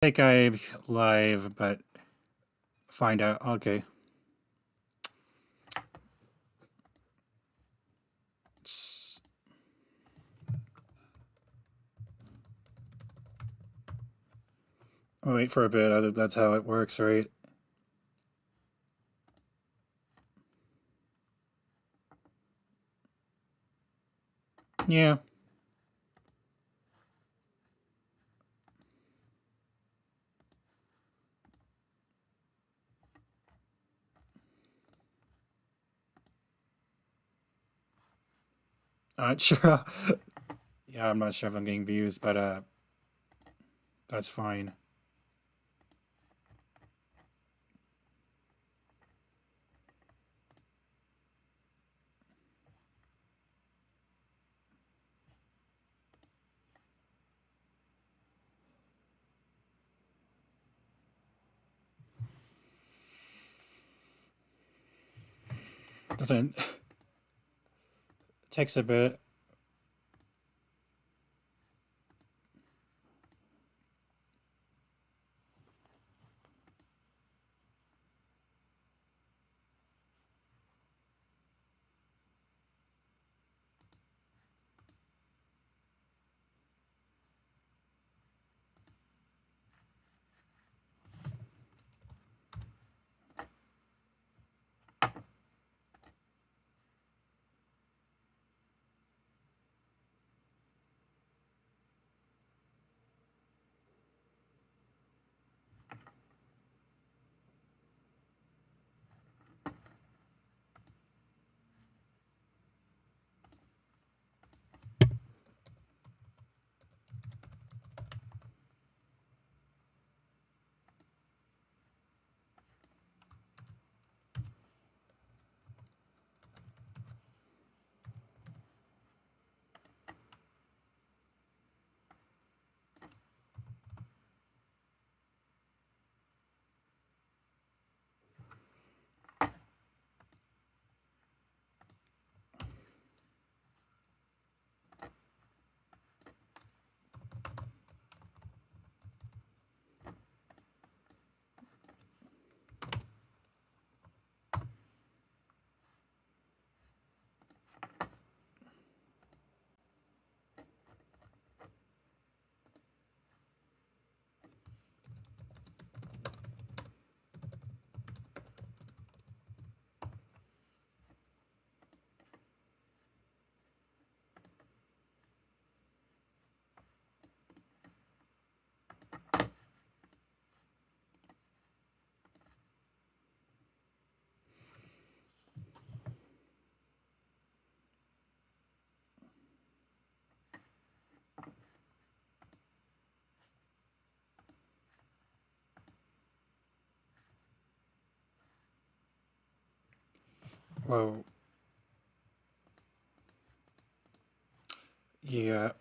think I'm live, but find out. Okay. I'll wait for a bit. That's how it works, right? Yeah. Not sure. Yeah, I'm not sure if I'm getting views, but that's fine. Doesn't takes a bit. Whoa. Yeah.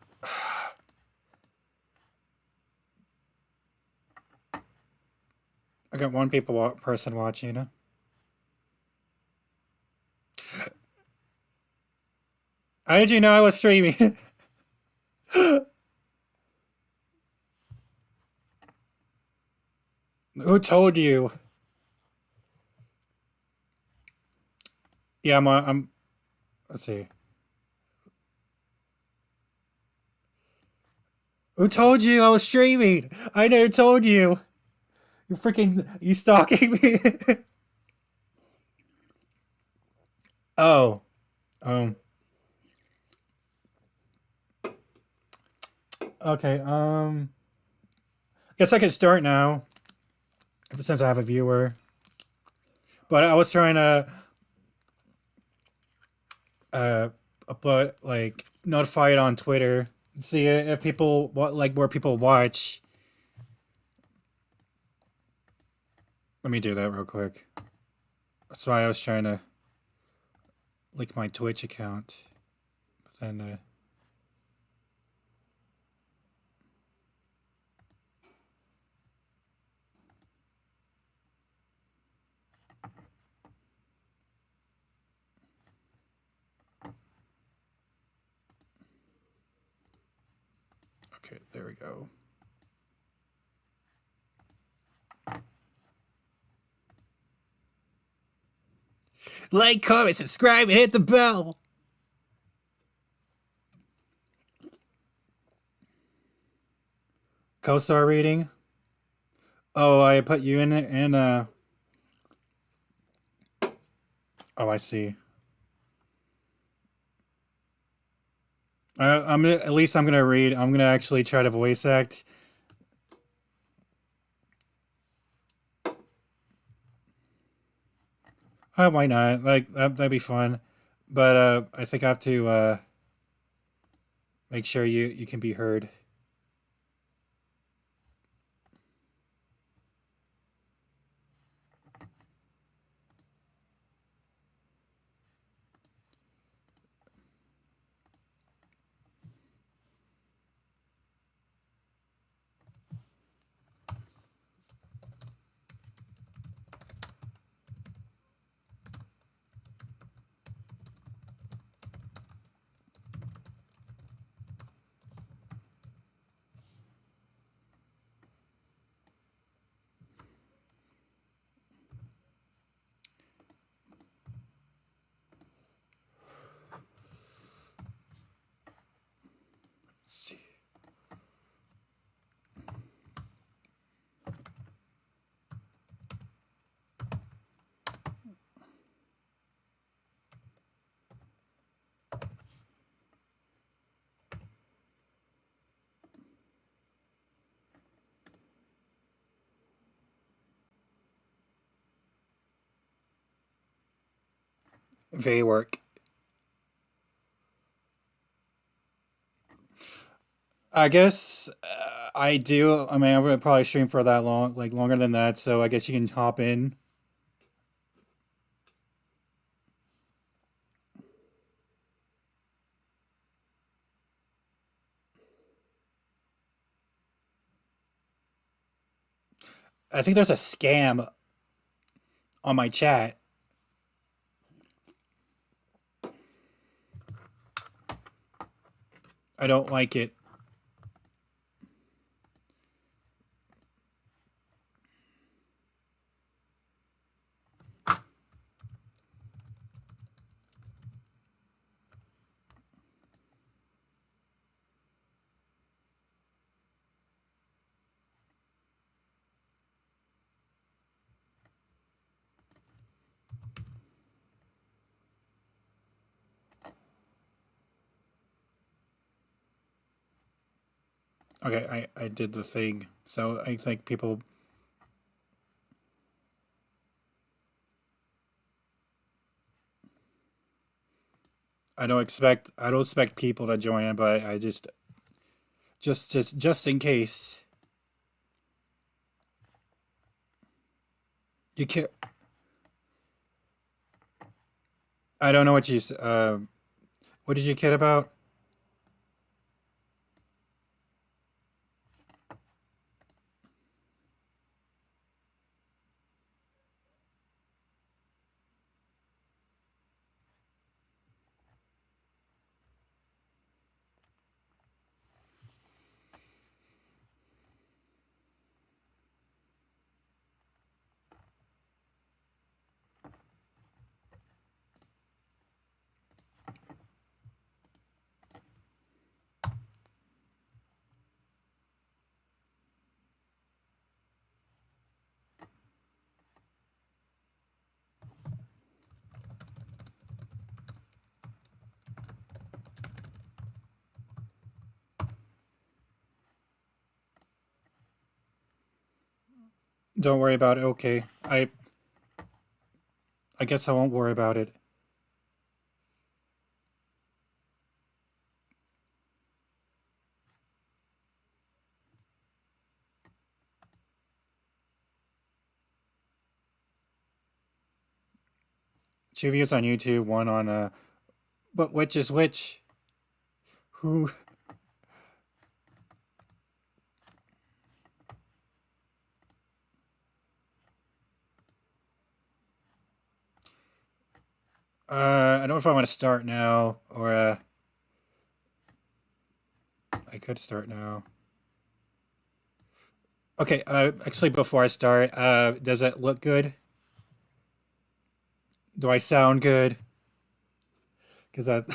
I got one person watching. How did you know I was streaming? Who told you? Yeah, I'm. Let's see. Who told you I was streaming? I never told you. You stalking me? Oh. Um. Okay. Guess I can start now since I have a viewer. But I was trying to uh upload like notify it on Twitter. See if people like more people watch. Let me do that real quick. That's why I was trying to link my Twitch account. But then okay, there we go. Like, comment, subscribe, and hit the bell. Co-star reading. Oh, I put you in it, and oh, I see. At least I'm gonna read. I'm gonna actually try to voice act. Why not? Like that'd be fun. But I think I have to make sure you can be heard. Let's see. They work. I guess I do. I mean, I'm gonna probably stream for that long, like longer than that. So I guess you can hop in. I think there's a scam on my chat. I don't like it. Okay, I did the thing. So I think people. I don't expect people to join in, but I just in case. You can't. I don't know what you. What did you kid about? Don't worry about it. Okay, I guess I won't worry about it. Two views on YouTube, one on but which is which? Who? I don't know if I want to start now or I could start now. Okay, actually before I start, does it look good? Do I sound good? Because that.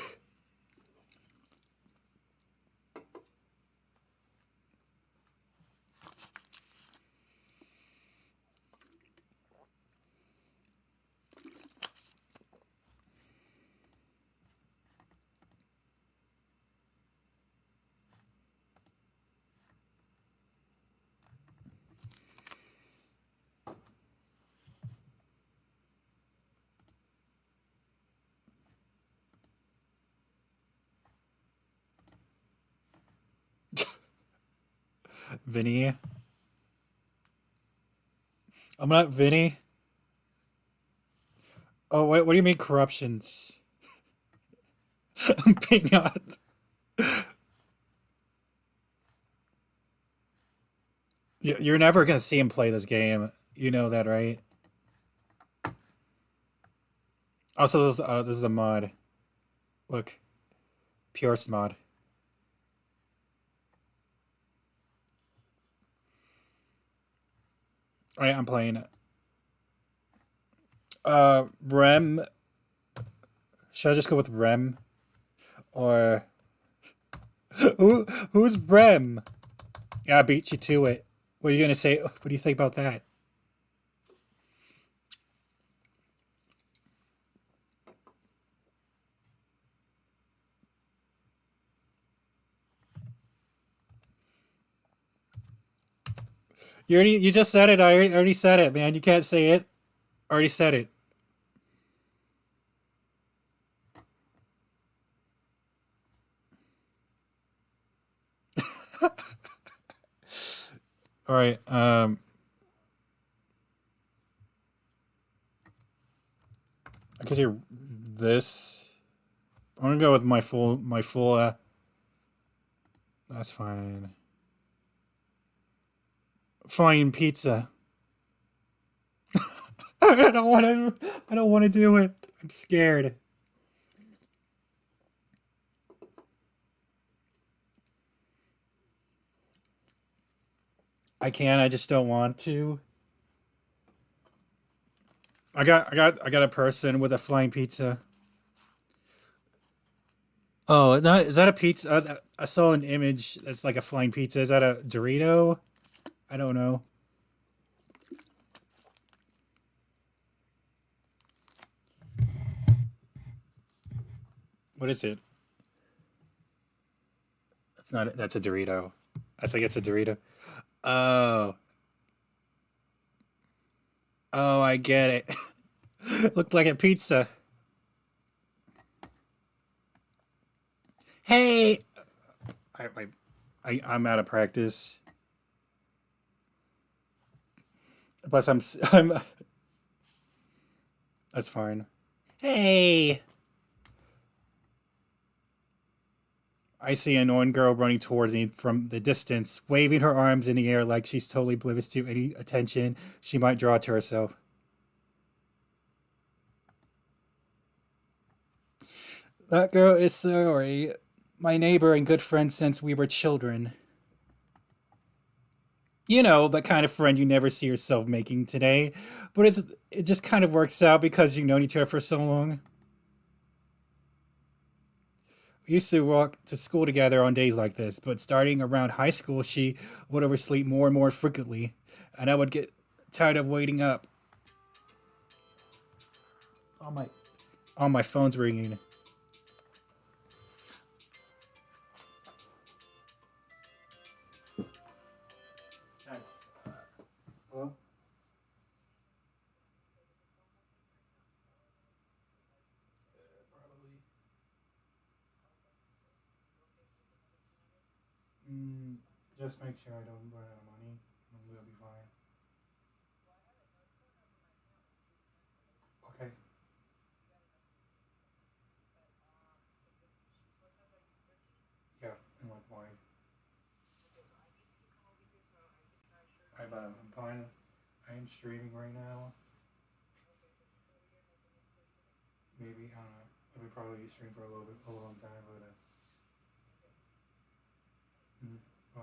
Vinny. I'm not Vinny. Oh, what do you mean corruptions? I'm being not. You're never gonna see him play this game. You know that, right? Also, this is a mod. Look, Purist mod. Alright, I'm playing it. Rem. Should I just go with Rem? Or who's Rem? Yeah, I beat you to it. What are you gonna say? What do you think about that? You just said it. I already said it, man. You can't say it. I already said it. All right. I could do this. I'm gonna go with my full. That's fine. Fine pizza. I don't want to. I don't want to do it. I'm scared. I can. I just don't want to. I got a person with a flying pizza. Oh, is that a pizza? I saw an image that's like a flying pizza. Is that a Dorito? I don't know. What is it? That's not. That's a Dorito. I think it's a Dorito. Oh, oh, I get it. Looked like a pizza. Hey, I, I, I'm out of practice. Plus, I'm. That's fine. Hey, I see an annoying girl running towards me from the distance, waving her arms in the air like she's totally oblivious to any attention she might draw to herself. That girl is sorry. My neighbor and good friend since we were children. You know, the kind of friend you never see yourself making today. But it just kind of works out because you've known each other for so long. We used to walk to school together on days like this, but starting around high school, she would oversleep more and more frequently, and I would get tired of waiting up. Oh my, oh my phone's ringing. Yes. Hello? Probably. Mm, just make sure I don't run out of money, and we'll be fine. Okay. Yeah, and like why? I'm fine. I am streaming right now. Maybe I don't know. I would probably stream for a long time, but bye.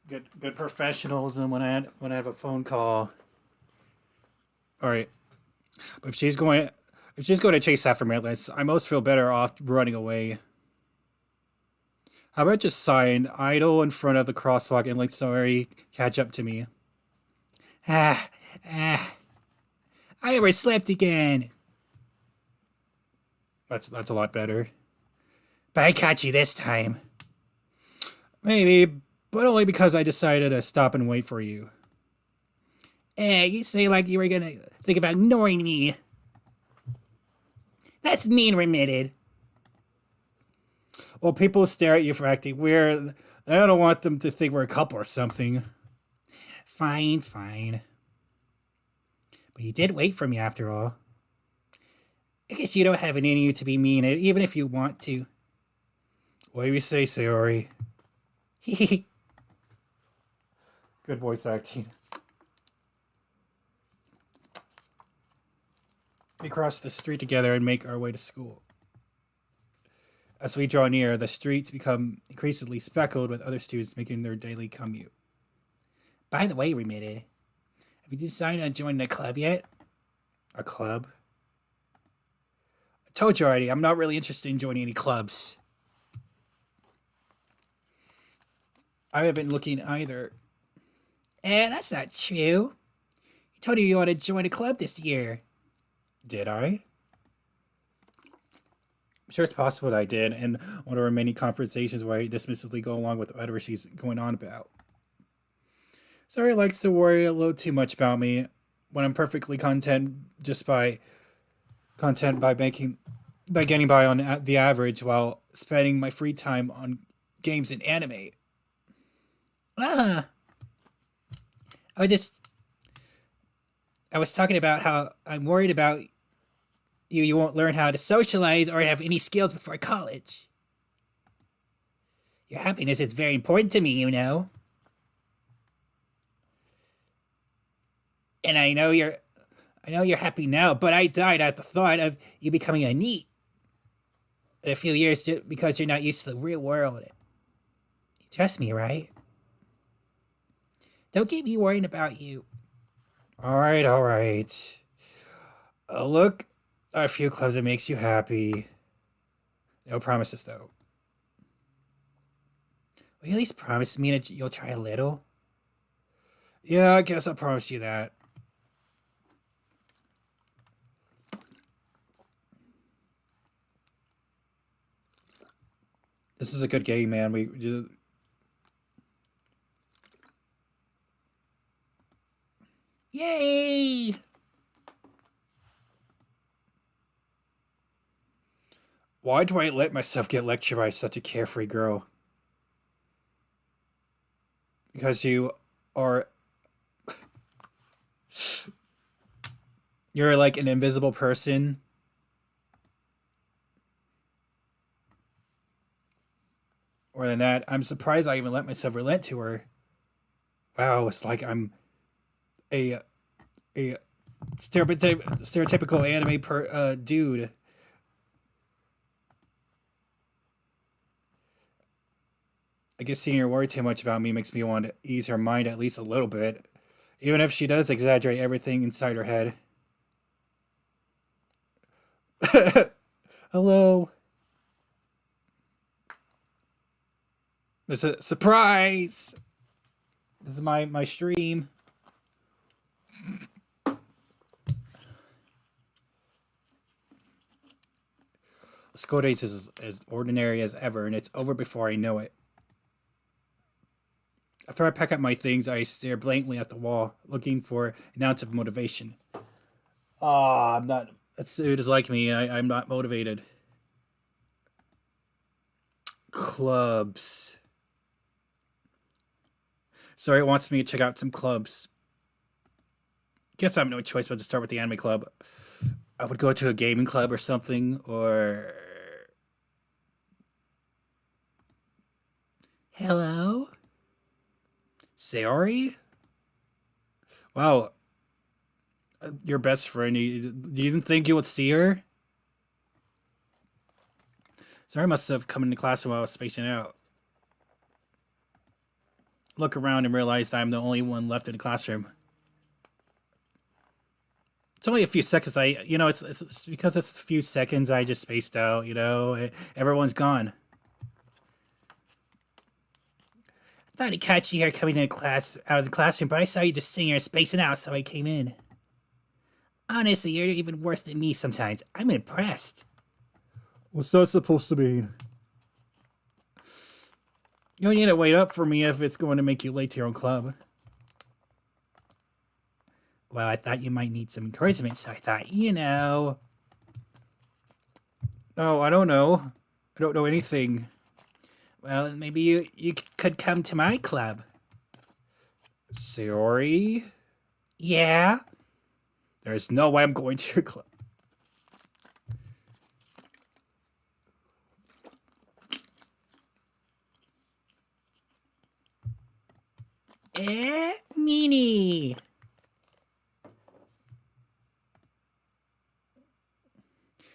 Good professionalism when I have a phone call. All right, but if she's going to chase after me, I most feel better off running away. How about just sign idle in front of the crosswalk and like sorry, catch up to me. Ah, ah, I overslept again. That's a lot better. But I caught you this time. Maybe, but only because I decided to stop and wait for you. You say like you were gonna think about ignoring me. That's mean, remitted. Well, people stare at you for acting weird. I don't want them to think we're a couple or something. Fine, fine. But you did wait for me after all. I guess you don't have it in you to be mean, even if you want to. What do you say, Sayori? Good voice acting. We cross the street together and make our way to school. As we draw near, the streets become increasingly speckled with other students making their daily commute. By the way, Remitted, have you decided on joining a club yet? A club? I told you already, I'm not really interested in joining any clubs. I haven't been looking either. That's not true. You told me you want to join a club this year. Did I? I'm sure it's possible that I did, and one of our many conversations where I dismissively go along with whatever she's going on about. Sorry likes to worry a little too much about me when I'm perfectly content by getting by on the average while spending my free time on games and anime. Ah, I was talking about how I'm worried about you. You won't learn how to socialize or have any skills before college. Your happiness is very important to me, you know. And I know you're happy now, but I died at the thought of you becoming a NEET in a few years because you're not used to the real world. You trust me, right? Don't keep me worrying about you. All right, all right. Look, a few clubs that makes you happy. No promises, though. Will you at least promise me that you'll try a little? Yeah, I guess I'll promise you that. This is a good game, man. Yay! Why do I let myself get lectured by such a carefree girl? Because are you're like an invisible person. More than that, I'm surprised I even let myself relent to her. Wow, it's like I'm a stereotypical anime dude. I guess seeing her worry too much about me makes me want to ease her mind at least a little bit, even if she does exaggerate everything inside her head. Hello. It's a surprise. This is my stream. School days is as ordinary as ever, and it's over before I know it. After I pack up my things, I stare blankly at the wall, looking for an ounce of motivation. I'm not. That dude is like me. I'm not motivated. Clubs. Sorry, it wants me to check out some clubs. Guess I have no choice but to start with the anime club. I would go to a gaming club or something, or. Hello? Sayori? Wow. Your best friend. Do you even think you would see her? Sorry, must have come into class while I was spacing out. look around and realize that I'm the only one left in the classroom. It's only a few seconds. It's because it's a few seconds. I just spaced out. Everyone's gone. I thought I'd catch you here coming in class out of the classroom, but I saw you just sitting here spacing out, so I came in. Honestly, you're even worse than me sometimes. I'm impressed. What's that supposed to mean? You don't need to wait up for me if it's going to make you late to your own club. Well, I thought you might need some encouragement, so I thought, No, I don't know. I don't know anything. Well, maybe you could come to my club. Sorry? Yeah? There's no way I'm going to your club. Meanie.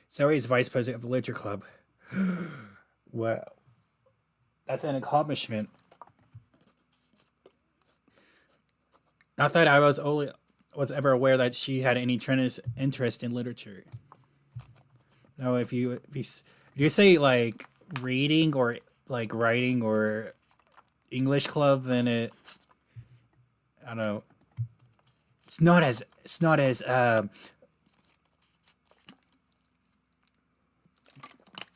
Sorry, he's vice president of the literature club. Wow. That's an accomplishment. Not that I was ever aware that she had any tremendous interest in literature. No, if you say like reading or like writing or English club, then I don't know. It's not as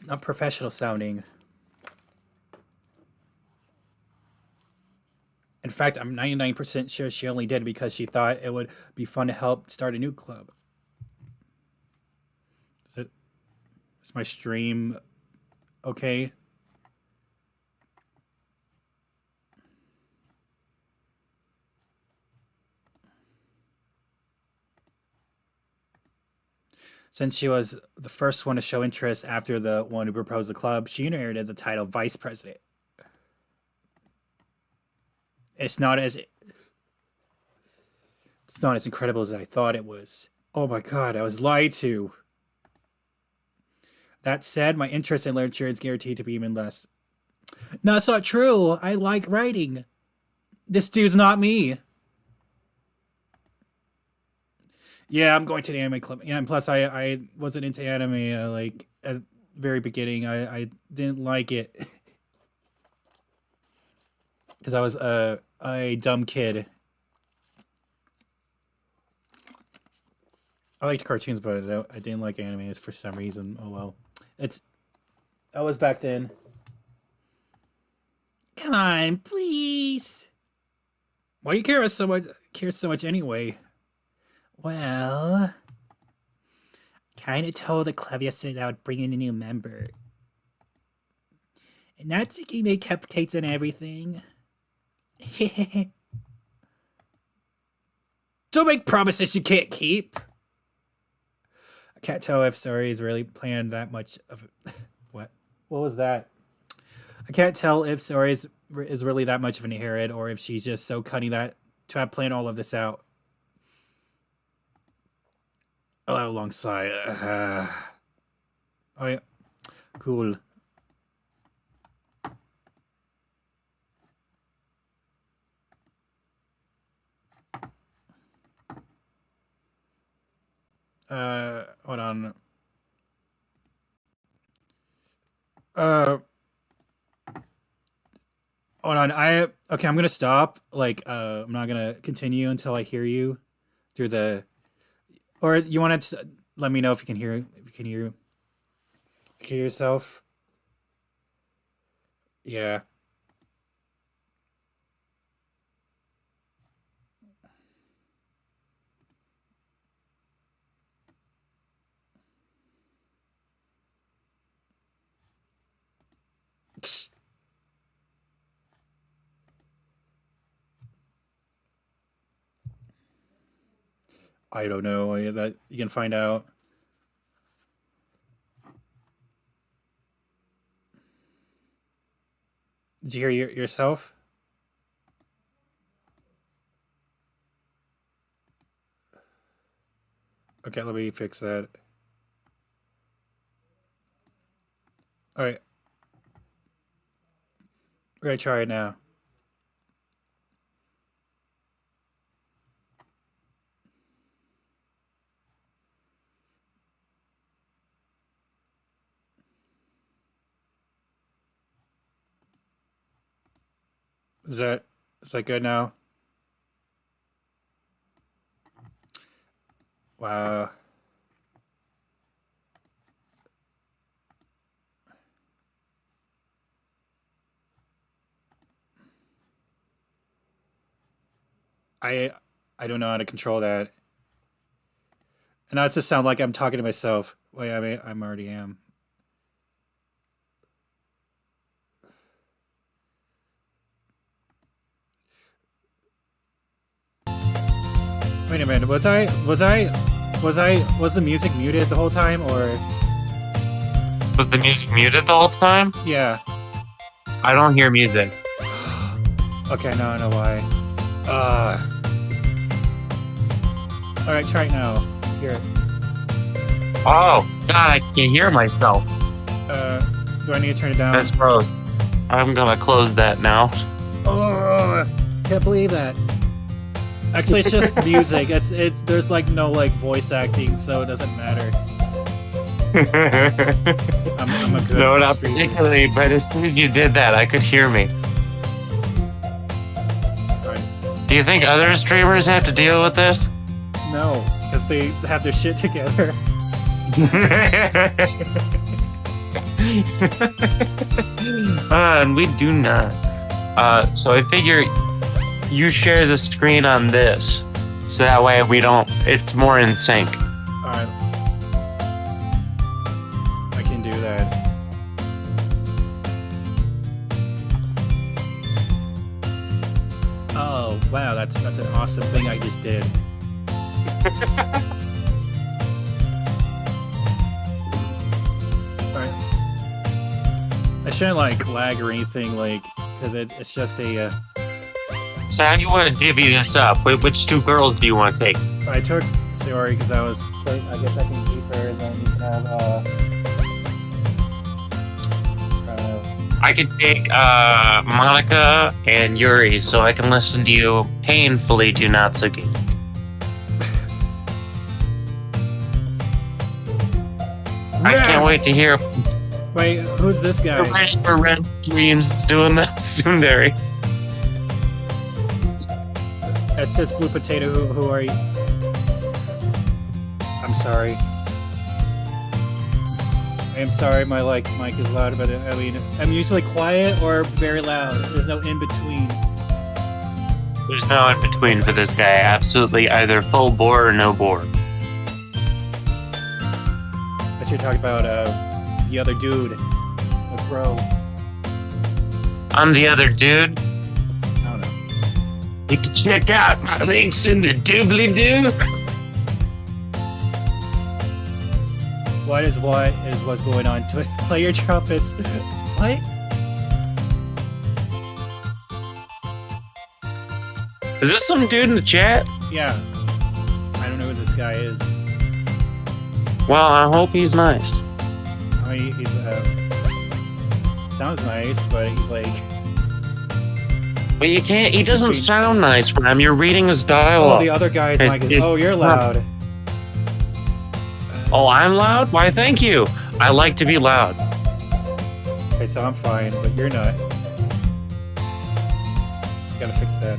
not professional sounding. In fact, I'm 99% sure she only did because she thought it would be fun to help start a new club. Is my stream okay? Since she was the first one to show interest after the one who proposed the club, she inherited the title vice president. It's not as incredible as I thought it was. Oh my god, I was lied to. That said, my interest in literature is guaranteed to be even less. No, it's not true. I like writing. This dude's not me. Yeah, I'm going to the anime club. Yeah, and plus I wasn't into anime like at the very beginning. I didn't like it because I was a dumb kid. I liked cartoons, but I didn't like animes for some reason. Oh well, that was back then. Come on, please. Why do you care so much? Care so much anyway? Well, kind of told the club yesterday that I would bring in a new member. And Natsuki made cupcakes and everything. Don't make promises you can't keep. I can't tell if Sori is really planned that much of it. What was that? I can't tell if Sori is really that much of an airhead or if she's just so cunning that to have planned all of this out. Oh, long sigh. Oh yeah, cool. Hold on. Hold on. Okay. I'm gonna stop. Like, I'm not gonna continue until I hear you through the. Or you want to let me know if you can hear. If you can hear yourself. Yeah. I don't know. That you can find out. Did you hear yourself? Okay, let me fix that. All right, we're gonna try it now. Is that good now? Wow. I I don't know how to control that. And now it just sound like I'm talking to myself. Wait, I mean, I'm already am. Wait a minute. Was the music muted the whole time, or Was the music muted the whole time? yeah? I don't hear music. Okay, now I know why. All right, try it now. Here. Oh, God, I can't hear myself. Do I need to turn it down? That's gross. I'm gonna close that now. Oh, can't believe that. Actually, it's just music. It's there's like no like voice acting, so it doesn't matter. I'm a good No, not streamer. particularly, but as soon as you did that, I could hear me. Alright. Do you think other streamers have to deal with this? No, because they have their shit together. And we do not. So I figure you share the screen on this, so that way we don't. It's more in sync. Alright. I can do that. Oh wow, that's an awesome thing I just did. Alright. I shouldn't like lag or anything, like, because it's just a. So how do you want to divvy this up? Which two girls do you want to take? I took Sayori because I was playing. I guess I can keep her, and then you can have I don't know. I could take Monica and Yuri, so I can listen to you painfully do Natsuki. I can't wait to hear Wait, who's this guy? for Red Dreams doing that tsundere. It says Blue Potato. Who are you? I'm sorry. I am sorry. My mic is loud, but I mean, I'm usually quiet or very loud. There's no in between. There's no in between for this guy. Absolutely either full bore or no bore. But you're talking about the other dude, the bro. I'm the other dude. I don't know. You can check out my links in the doobly-doo. What is what's going on? Play your trumpets. What? Is this some dude in the chat? Yeah. I don't know who this guy is. Well, I hope he's nice. I mean, he's sounds nice, but he's like. But you can't. He doesn't sound nice, Ram. You're reading his Oh, dialogue. the other guy's mic is. Oh, you're loud. Oh, I'm loud? Why, thank you. I like to be loud. Okay, so I'm fine, but you're not. Gotta fix that.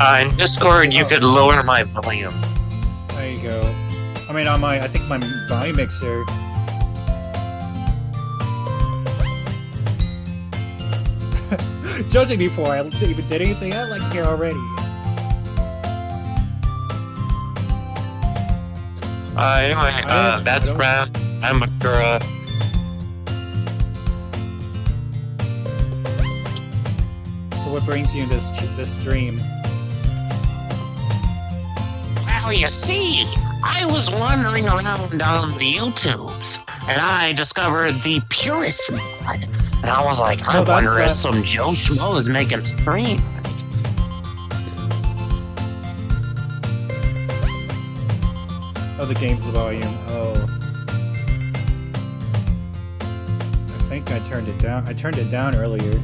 Alright. In Discord, you could lower my volume. There you go. I mean, on I think my volume mixer. Judging me before I even did anything, I like here already. Anyway, that's Ram. I'm Akura. So what brings you this stream? Well, you see, I was wandering around on the YouTubes, and I discovered the Purist mod. And I was like, I wonder if some Joe Schmo is making a stream. Oh, the game's the volume. Oh. I think I turned it down. I turned it down earlier.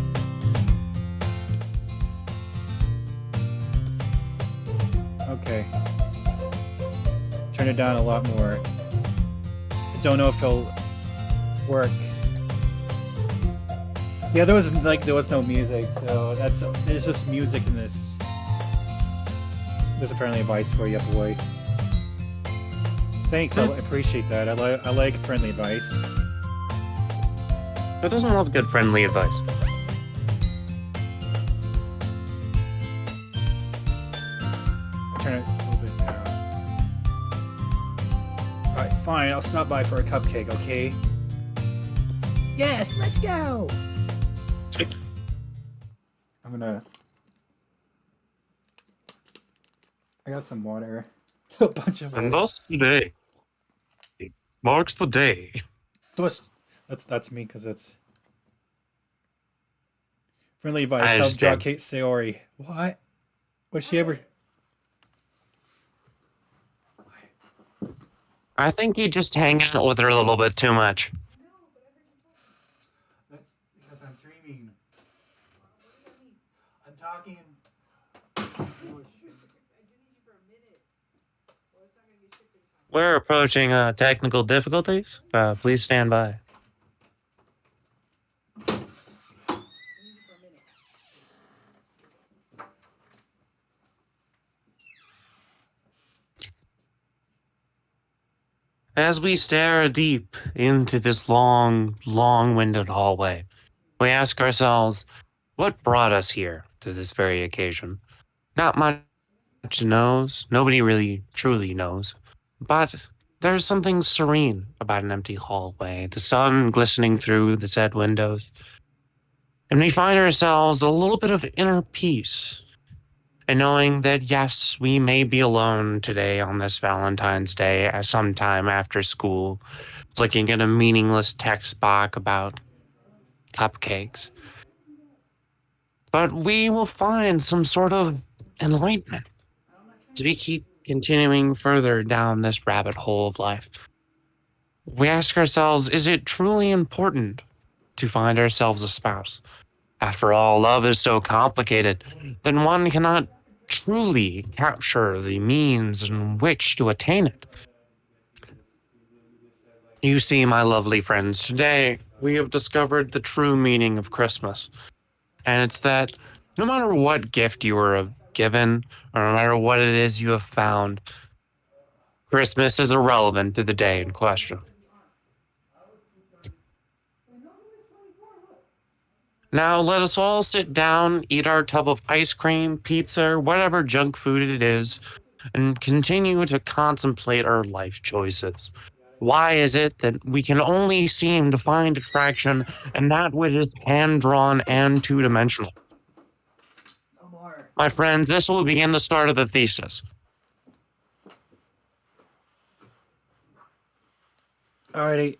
Okay. Turn it down a lot more. Don't know if it'll work. Yeah, there was no music, so there's just music in this. There's apparently advice for you, boy. Thanks, I appreciate that. I like friendly advice. Who doesn't love good friendly advice? Turn it a little bit down. Alright, fine, I'll stop by for a cupcake, okay? Yes, let's go! I got some water. A bunch of water. And thus today marks the day. That's me, because that's... Friendly advice, I help draw understand. Kate Sayori. What? Was she ever... I think you just hang out with her a little bit too much. That's because I'm dreaming. I'm talking. We're approaching technical difficulties. Please stand by. As we stare deep into this long, long-winded hallway, we ask ourselves, what brought us here to this very occasion? Not much knows. Nobody really truly knows. But there's something serene about an empty hallway, the sun glistening through the said windows. And we find ourselves a little bit of inner peace. And knowing that, yes, we may be alone today on this Valentine's Day at some time after school, looking at a meaningless text box about cupcakes. But we will find some sort of enlightenment as we keep continuing further down this rabbit hole of life. We ask ourselves, is it truly important to find ourselves a spouse? After all, love is so complicated that one cannot truly capture the means in which to attain it. You see, my lovely friends, today we have discovered the true meaning of Christmas. And it's that no matter what gift you were given, or no matter what it is you have found, Christmas is irrelevant to the day in question. Now let us all sit down, eat our tub of ice cream, pizza, whatever junk food it is, and continue to contemplate our life choices. Why is it that we can only seem to find attraction in that which is hand-drawn and two-dimensional? No more. My friends, this will begin the start of the thesis. Alrighty.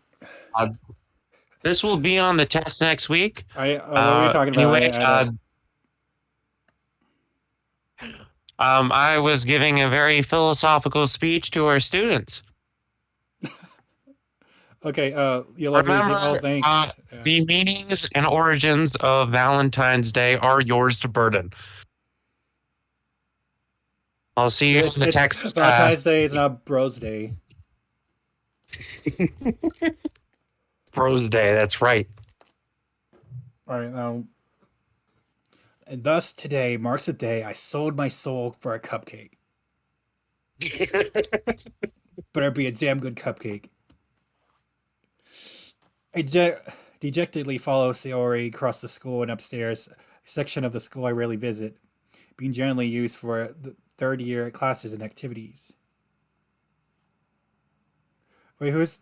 This will be on the test next week. What were we talking about? Anyway, I was giving a very philosophical speech to our students. Okay, you'll have Remember, oh, thanks. the meanings and origins of Valentine's Day are yours to burden. I'll see you in the text. Valentine's Day is not Bros Day. Bros Day, that's right. All right, and thus today marks the day I sold my soul for a cupcake. Better be a damn good cupcake. I dejectedly follow Sayori across the school and upstairs, a section of the school I rarely visit, being generally used for the third year classes and activities. Wait, who's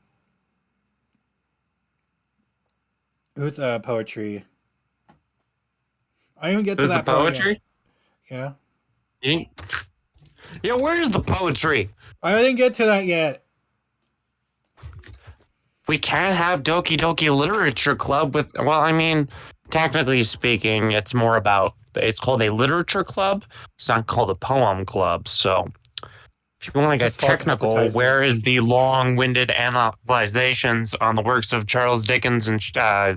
poetry? I didn't even get to that the part poetry? yet. Yeah. Yeah, where's the poetry? I didn't get to that yet. We can't have Doki Doki Literature Club with, well, I mean, technically speaking, it's called a literature club. It's not called a poem club. So if you want to get technical, where is the long-winded analyzations on the works of Charles Dickens and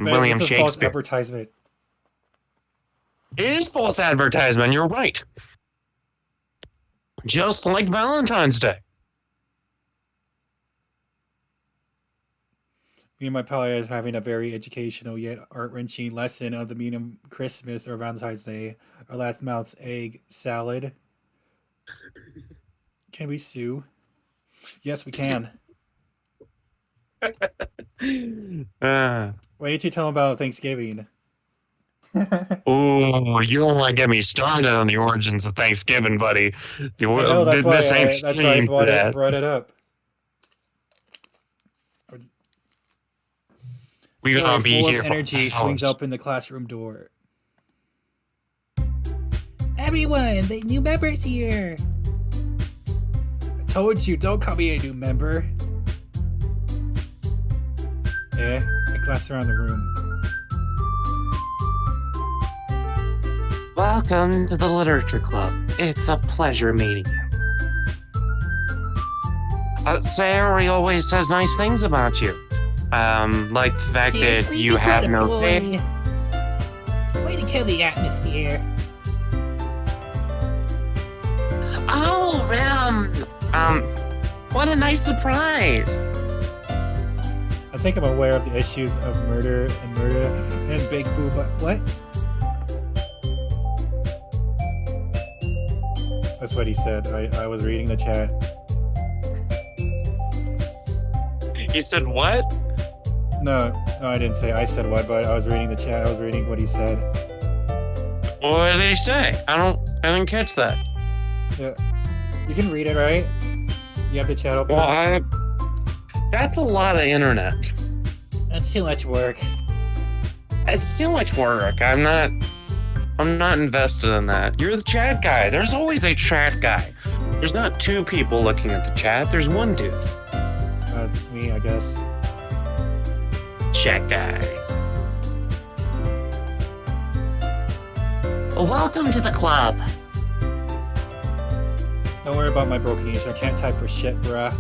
William Shakespeare? False advertisement. It is false advertisement. You're right. Just like Valentine's Day. Me and my pal are having a very educational yet heart-wrenching lesson of the meaning of Christmas or Valentine's Day. Our last mouth's egg salad. Can we sue? Yes, we can. Why didn't you tell them about Thanksgiving? Oh, you don't want to get me started on the origins of Thanksgiving, buddy. I know, that's why I brought it up. We're gonna be full here of for energy hours. swings open the classroom door. Everyone, the new member's here. I told you, don't call me a new member. I glanced around the room. Welcome to the Literature Club. It's a pleasure meeting you. Sayori always says nice things about you. Like the fact that you have no faith. Way to kill the atmosphere. Oh, what a nice surprise. I think I'm aware of the issues of murder and Big Boo, but what? That's what he said. I was reading the chat. You said what? No, I didn't say I said what, but I was reading the chat. I was reading what he said. What did he say? I didn't catch that. Yeah. You can read it, right? You have the chat open? Well, that's a lot of internet. That's too much work. It's too much work. I'm not invested in that. You're the chat guy. There's always a chat guy. There's not two people looking at the chat. There's one dude. That's me, I guess. Chat guy. Welcome to the club. Don't worry about my broken English. I can't type for shit, bruh.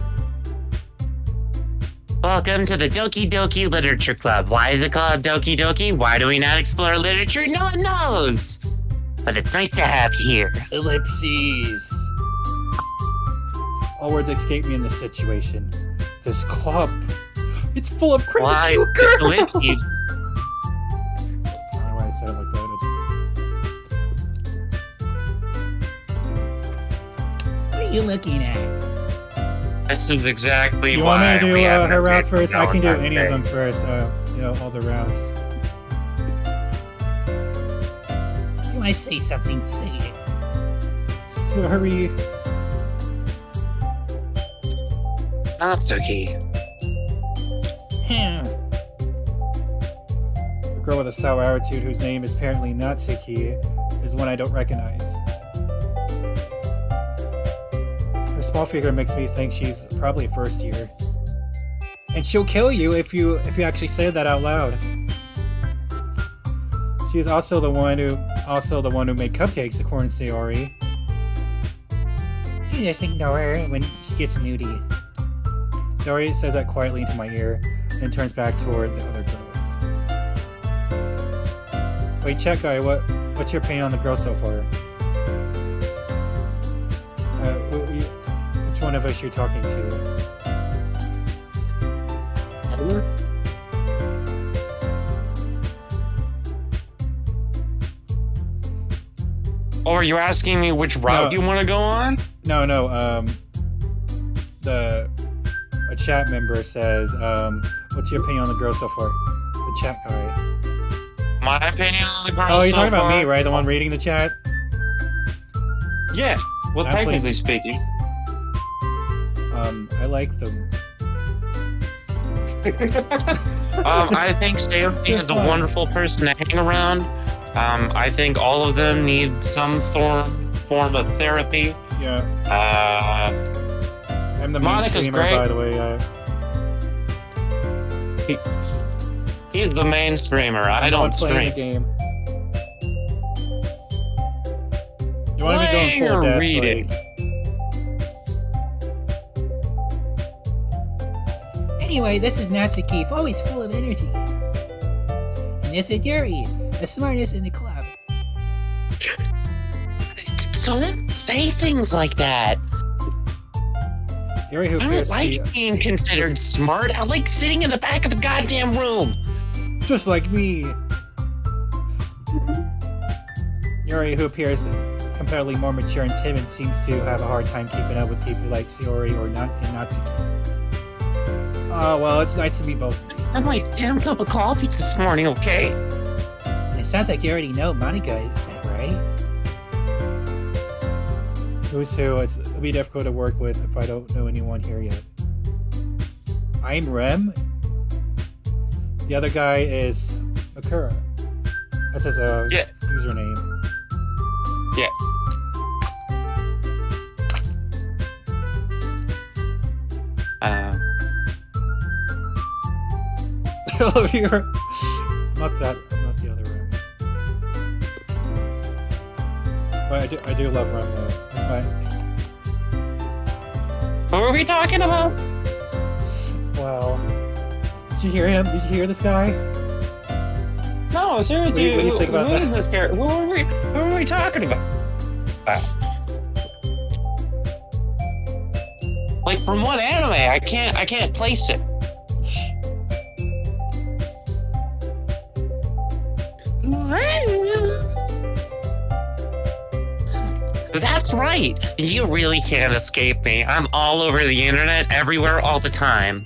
Welcome to the Doki Doki Literature Club. Why is it called Doki Doki? Why do we not explore literature? No one knows. But it's nice to have you here. Ellipses. All words escape me in this situation. This club. It's full of crazy cute girls. Ellipses? I don't know why I said it like that. What are you looking at? This is exactly You why want me to we do haven't her route written first? I can do Valentine's any of Day. them first. All the routes. If you want to say something, say it. Sorry. Natsuki. A girl with a sour attitude whose name is apparently Natsuki is one I don't recognize. Her small figure makes me think she's probably first year. And she'll kill you if you actually say that out loud. She's also the one who made cupcakes, according to Sayori. You just ignore her when she gets moody. Sayori says that quietly into my ear, then turns back toward the other girls. Wait, chat guy, what's your opinion on the girls so far? Which one of us you're talking to? Oh, are you asking me which route you want to go on? No, a chat member says, what's your opinion on the girls so far? The chat guy. My opinion on the girls. Oh, you're so talking about far? me, right? The one reading the chat? Yeah. Well, I'm technically speaking. I like them. I think Stephanie is a fine. wonderful person to hang around. I think all of them need some form of therapy. Yeah. I'm the main Monica's streamer, great. by the way. He's the main streamer. I don't playing stream. the game. You want to be Playing going full or death, reading? like... Anyway, this is Natsuki, always full of energy. And this is Yuri, the smartest in the club. Don't say things like that. Yuri, who I don't appears to like be being considered smart. I like sitting in the back of the goddamn room. just like me. Yuri, who appears comparatively more mature and timid, seems to have a hard time keeping up with people like Sayori or Natsuki. Oh, well, it's nice to meet both of you. I had my damn cup of coffee this morning, okay? And it sounds like you already know Monica, is that right? Who's who? It'll be difficult to work with if I don't know anyone here yet. I'm Rem. The other guy is Akura. That's his username. Yeah. Hello, here. I'm not the other Rem. But I do love Rem though. That's What were we talking about? wow. Did you hear him? Did you hear this guy? No, seriously. What do you think about who that? is this character? Who are we talking about? Like from what anime? I can't place it. That's right. You really can't escape me. I'm all over the internet, everywhere, all the time.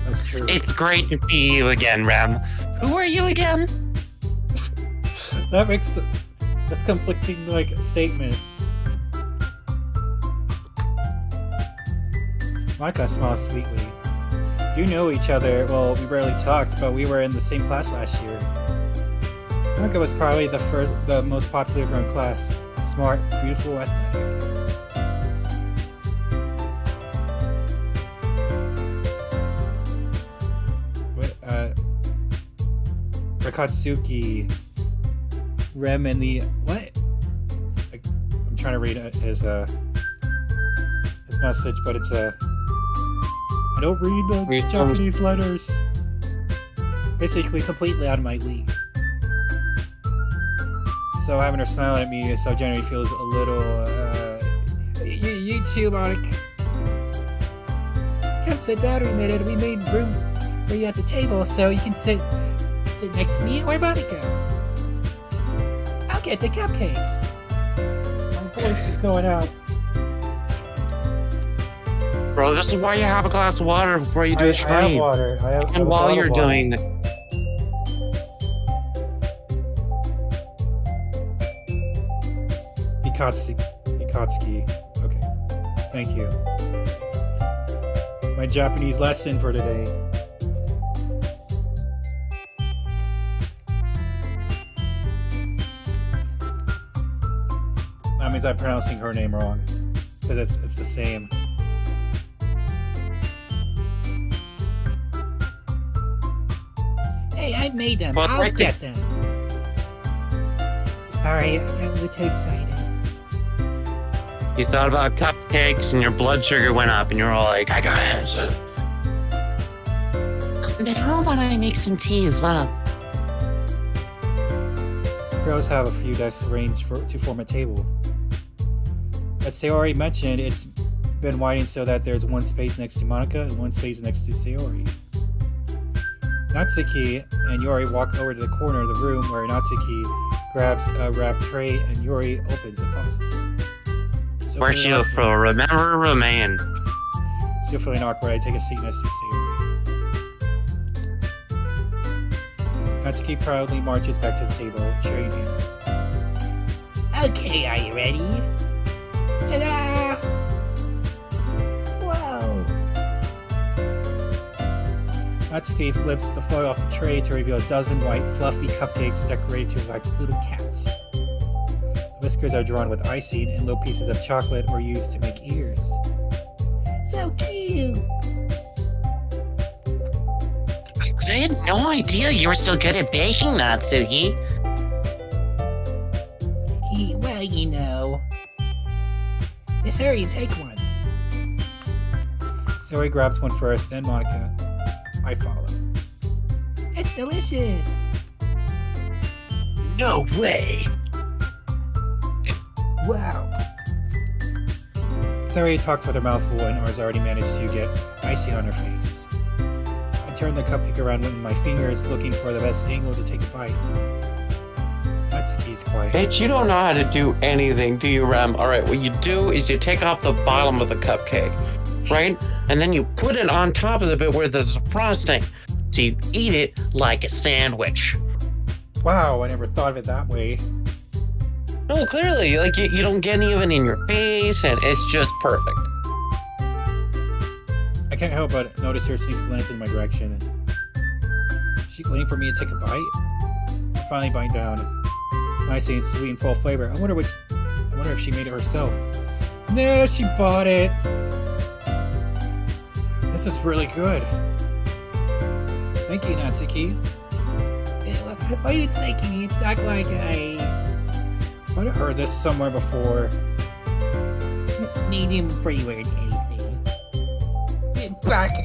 That's true. It's great to see you again, Rem. Who are you again? That's conflicting like statement. Monica smiles sweetly. You know each other. Well, we barely talked, but we were in the same class last year. Monica was probably the most popular girl in class. Smart, beautiful, athletic. Rakatsuki, Rem, and the what? I'm trying to read his message, but it's I don't read the Japanese letters. Basically, completely out of my league. So having her smile at me so generally feels a little. You too, Monica. Come sit down. We made room for you at the table, so you can sit next to me or Monica. I'll get the cupcakes. My voice is going out. Bro, this is why you have a glass of water before you do the stream. I have water. I have while you're doing the... Ikatsuki. Okay. Thank you. My Japanese lesson for today. That means I'm pronouncing her name wrong. Because it's the same. Hey, I made them. Well, I'll get them. Sorry, I got too excited. You thought about cupcakes and your blood sugar went up and you're all like, I gotta have some. Then how about I make some tea as well? Girls have a few desks arranged to form a table. As Sayori mentioned, it's been widened so that there's one space next to Monica and one space next to Sayori. Natsuki and Yuri walk over to the corner of the room where Natsuki grabs a wrapped tray and Yuri opens the closet. So Where's you for? Remember, remain. Still feeling awkward, I take a seat next to Sayori. Natsuki proudly marches back to the table, tray in hand. Okay, are you ready? Ta-da! Whoa! Natsuki flips the foil off the tray to reveal a dozen white, fluffy cupcakes decorated to look like little cats. The whiskers are drawn with icing, and little pieces of chocolate were used to make ears. So cute! I had no idea you were so good at baking, Natsuki. Well, you know. Just hurry and take one. Sayori grabs one first, then Monica. I follow. It's delicious! No way. Wow. already talked with her mouth full and Ours already managed to get icy on her face. I turned the cupcake around with my fingers looking for the best angle to take a bite. Natsuki's quiet. Bitch, you don't know how to do anything, do you, Rem? Alright, what you do is you take off the bottom of the cupcake, right? And then you put it on top of the bit where there's a frosting. So you eat it like a sandwich. Wow, I never thought of it that way. No, clearly, like, you don't get any of it in your face, and it's just perfect. I can't help but notice her sneak glance in my direction. She's waiting for me to take a bite. I finally bite down. Nice and sweet and full flavor. I wonder if she made it herself. No, she bought it. This is really good. Thank you, Natsuki. Why are you thanking me? It's not like I've heard this somewhere before. Medium for you or anything. Baka.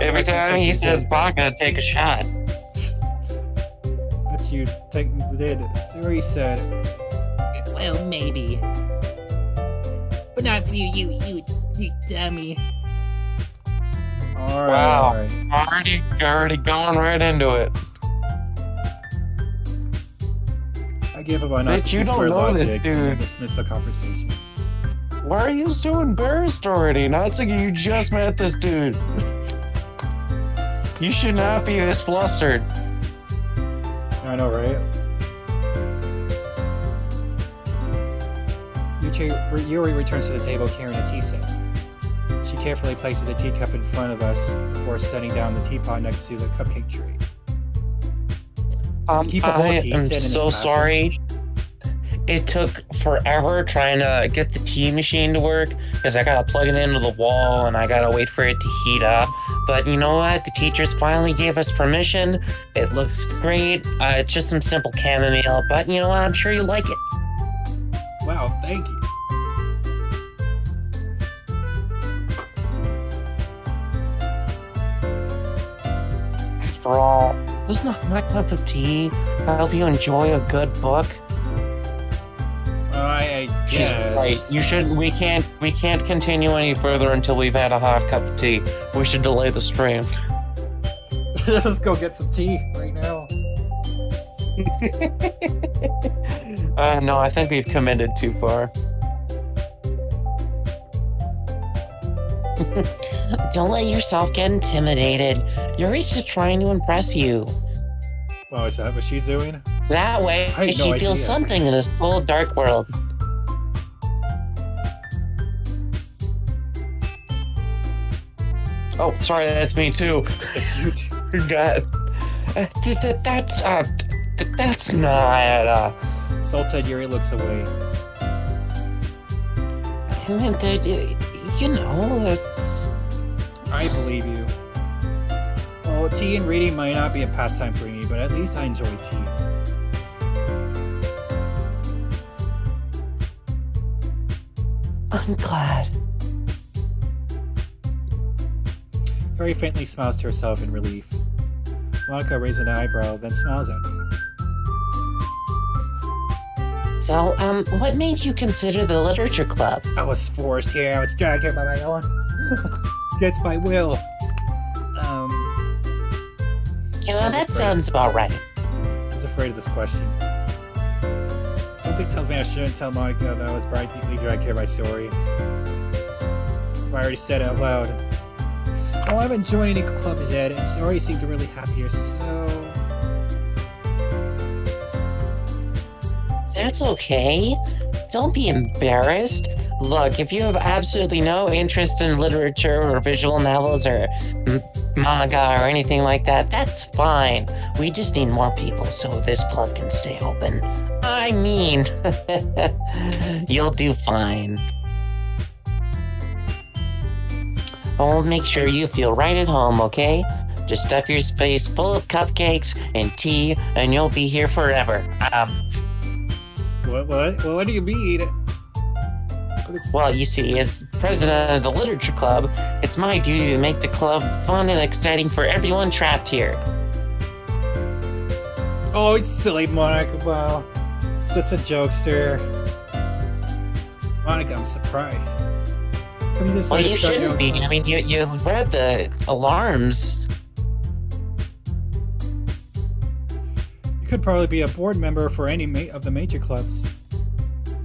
Every time he says baka, take a shot. That you technically did. Suri said, well, maybe. But not for you, you dummy. Alright, wow. Alright. Already going right into it. I give up on Bitch, you don't know this logic dude. and dismiss the conversation. Why are you so embarrassed already? Natsuki, you just met this dude. You should not be this flustered. I know, right? Yuri returns to the table carrying a tea set. She carefully places the teacup in front of us before setting down the teapot next to the cupcake tray. I am so sorry. It took forever trying to get the tea machine to work because I gotta plug it into the wall and I gotta wait for it to heat up. But you know what? The teachers finally gave us permission. It looks great. It's just some simple chamomile, but you know what? I'm sure you like it. Wow, thank you. After all, this is not my cup of tea. I hope you enjoy a good book. I She's guess. right. You shouldn't. We can't continue any further until we've had a hot cup of tea. We should delay the stream. Let's just go get some tea right now. No, I think we've committed too far. Don't let yourself get intimidated. Yuri's just trying to impress you. Wow, is that what she's doing? That way, I had she no feels idea. something in this cold, dark world. Oh, sorry, that's me too. It's you two. God, that's not. Salted Yuri looks away. You know. I believe you. Well, tea and reading might not be a pastime for me, but at least I enjoy tea. I'm glad. Very faintly smiles to herself in relief. Monica raises an eyebrow, then smiles at me. So, what made you consider the literature club? I was forced here. I was dragged here by my own. Against my will. You know, that sounds about right. I was afraid of this question. Something tells me I shouldn't tell Monica that I was practically dragged here by Sori. I already said it out loud. Oh, I haven't joined any club yet, and Sori seemed really happy here, so... That's okay. Don't be embarrassed. Look, if you have absolutely no interest in literature or visual novels or manga or anything like that, that's fine. We just need more people so this club can stay open. I mean, you'll do fine. I'll make sure you feel right at home, okay? Just stuff your space full of cupcakes and tea, and you'll be here forever. What do you mean? Well, you see, as president of the literature club, it's my duty to make the club fun and exciting for everyone trapped here. Oh, it's silly, Monica. Wow. Such a jokester. Monica, I'm surprised. Come you just Well, like you start your shouldn't own be. club? I mean, you read the alarms. You could probably be a board member for any of the major clubs.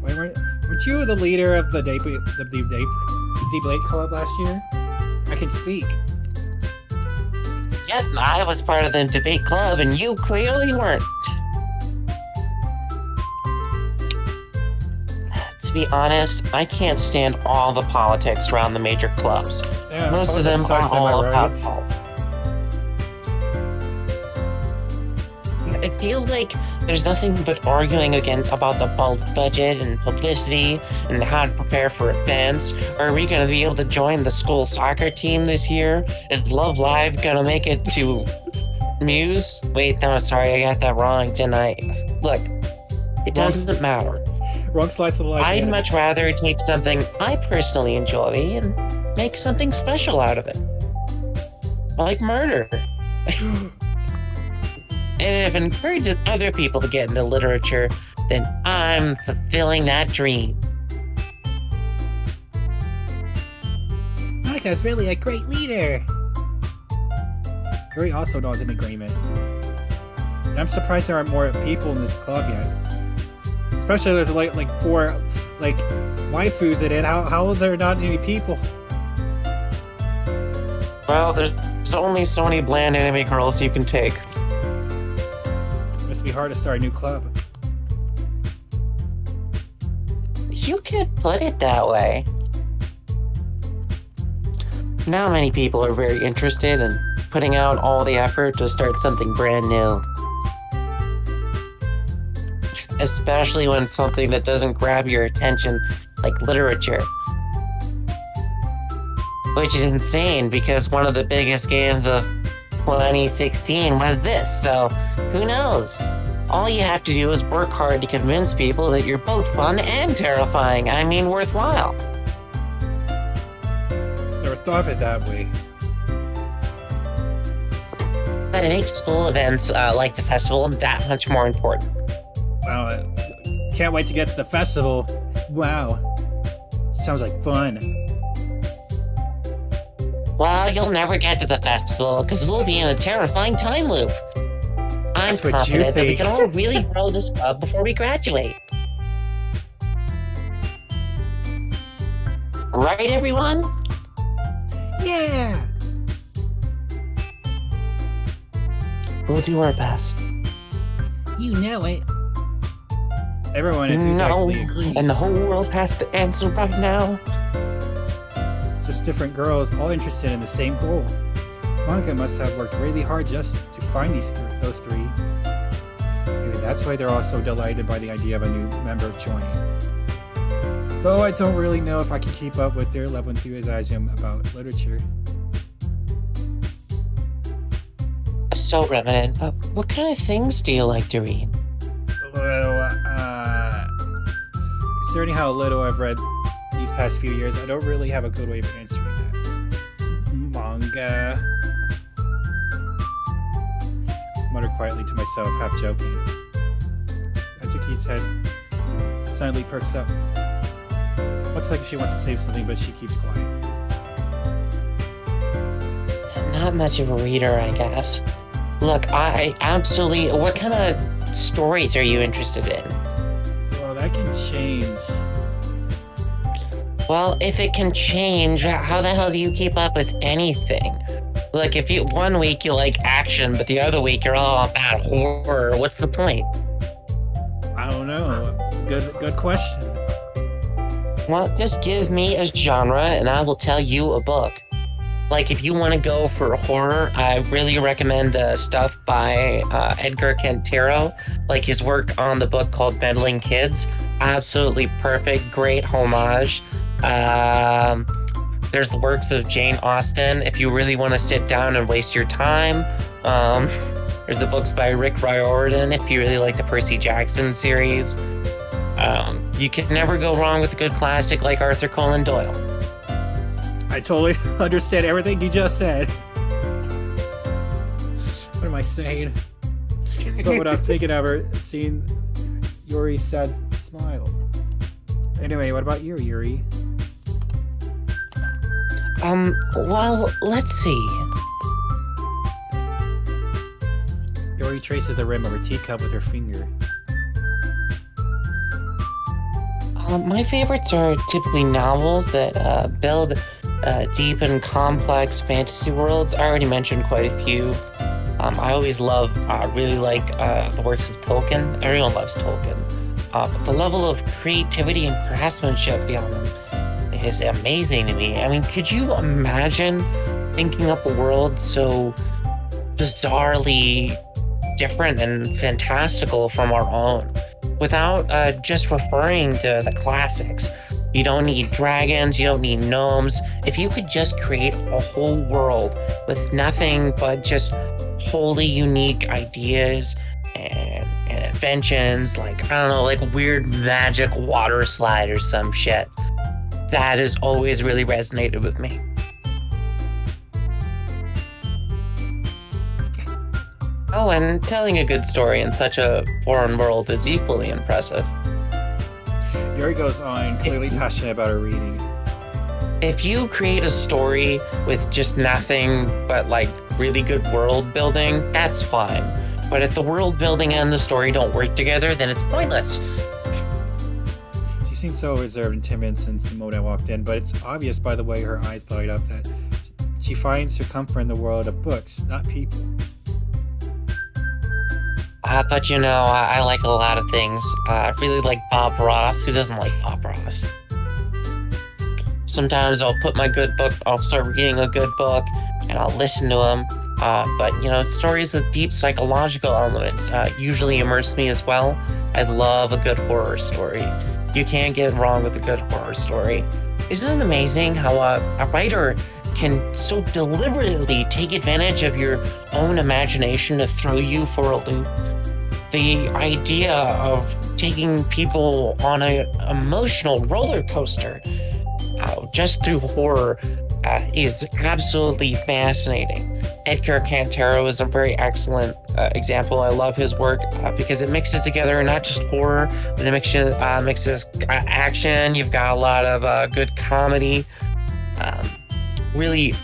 Wait, weren't you the leader of the debate club last year? I can speak. Yep, I was part of the debate club, and you clearly weren't. To be honest, I can't stand all the politics around the major clubs. Yeah, Most of them are politics sucks, am I all right? about politics. It feels like there's nothing but arguing again about the budget and publicity and how to prepare for events. Are we going to be able to join the school soccer team this year? Is Love Live going to make it to Muse? Wait, no, sorry, I got that wrong, didn't I? Look, it doesn't matter. Wrong slice of life. I'd man. much rather take something I personally enjoy and make something special out of it. Like murder. And if it encourages other people to get into literature, then I'm fulfilling that dream. Monica's really a great leader. Harry also knows an agreement. And I'm surprised there aren't more people in this club yet. Especially there's like 4 waifus in it. How are there not any people? Well, there's only so many bland anime girls you can take. Must be hard to start a new club. You could put it that way. Not many people are very interested in putting out all the effort to start something brand new. Especially when it's something that doesn't grab your attention, like literature. Which is insane because one of the biggest games of 2016 was this, so who knows? All you have to do is work hard to convince people that you're both fun and terrifying. I mean, worthwhile. Never thought of it that way. But it makes school events like the festival that much more important. Wow, can't wait to get to the festival. Wow, sounds like fun. Well, you'll never get to the festival because we'll be in a terrifying time loop. I'm That's what you confident that we think. can all really grow this club before we graduate. Right, everyone? Yeah. We'll do our best. You know it. Everyone No, enthusiastically agrees. and the whole world has to answer right now. Just different girls, all interested in the same goal. Monica must have worked really hard just to find those 3. Maybe that's why they're all so delighted by the idea of a new member joining. Though I don't really know if I can keep up with their level of enthusiasm about literature. So, Revenant, what kind of things do you like to read? Well, considering how little I've read these past few years, I don't really have a good way of answering that. Manga. Muttered quietly to myself, half joking. Atsuki's head silently perks up. Looks like she wants to say something, but she keeps quiet. Not much of a reader, I guess. Look, I absolutely... What kind of stories are you interested in? Well, that can change. Well, if it can change, how the hell do you keep up with anything? Like, if you 1 week you like action, but the other week you're all about horror, what's the point? I don't know. Good question. Well, just give me a genre and I will tell you a book. Like, if you want to go for horror, I really recommend stuff by Edgar Cantero, like his work on the book called Meddling Kids. Absolutely perfect, great homage. There's the works of Jane Austen, if you really want to sit down and waste your time. There's the books by Rick Riordan, if you really like the Percy Jackson series. You can never go wrong with a good classic like Arthur Conan Doyle. I totally understand everything you just said. What am I saying? But what I'm thinking of her, seeing Yuri's sad smile. Anyway, what about you, Yuri? Well, let's see. Yuri traces the rim of her teacup with her finger. My favorites are typically novels that build deep and complex fantasy worlds. I already mentioned quite a few. I always really like the works of Tolkien. Everyone loves Tolkien. But the level of creativity and craftsmanship beyond them is amazing to me. I mean, could you imagine thinking up a world so bizarrely different and fantastical from our own without just referring to the classics? You don't need dragons, you don't need gnomes. If you could just create a whole world with nothing but just wholly unique ideas and inventions, like, I don't know, like weird magic water slide or some shit, that has always really resonated with me. Oh, and telling a good story in such a foreign world is equally impressive. Yuri goes on, clearly passionate about her reading. If you create a story with just nothing but like really good world building, that's fine. But if the world building and the story don't work together, then it's pointless. She seemed so reserved and timid since Mona walked in, but it's obvious by the way her eyes light up that she finds her comfort in the world of books, not people. But you know, I like a lot of things. I really like Bob Ross. Who doesn't like Bob Ross? Sometimes I'll put my good book, I'll start reading a good book, and I'll listen to them. But, you know, stories with deep psychological elements usually immerse me as well. I love a good horror story. You can't get wrong with a good horror story. Isn't it amazing how a writer can so deliberately take advantage of your own imagination to throw you for a loop? The idea of taking people on an emotional roller coaster just through horror is absolutely fascinating. Edgar Cantero is a very excellent example. I love his work because it mixes together not just horror, but it mixes action. You've got a lot of good comedy. Really,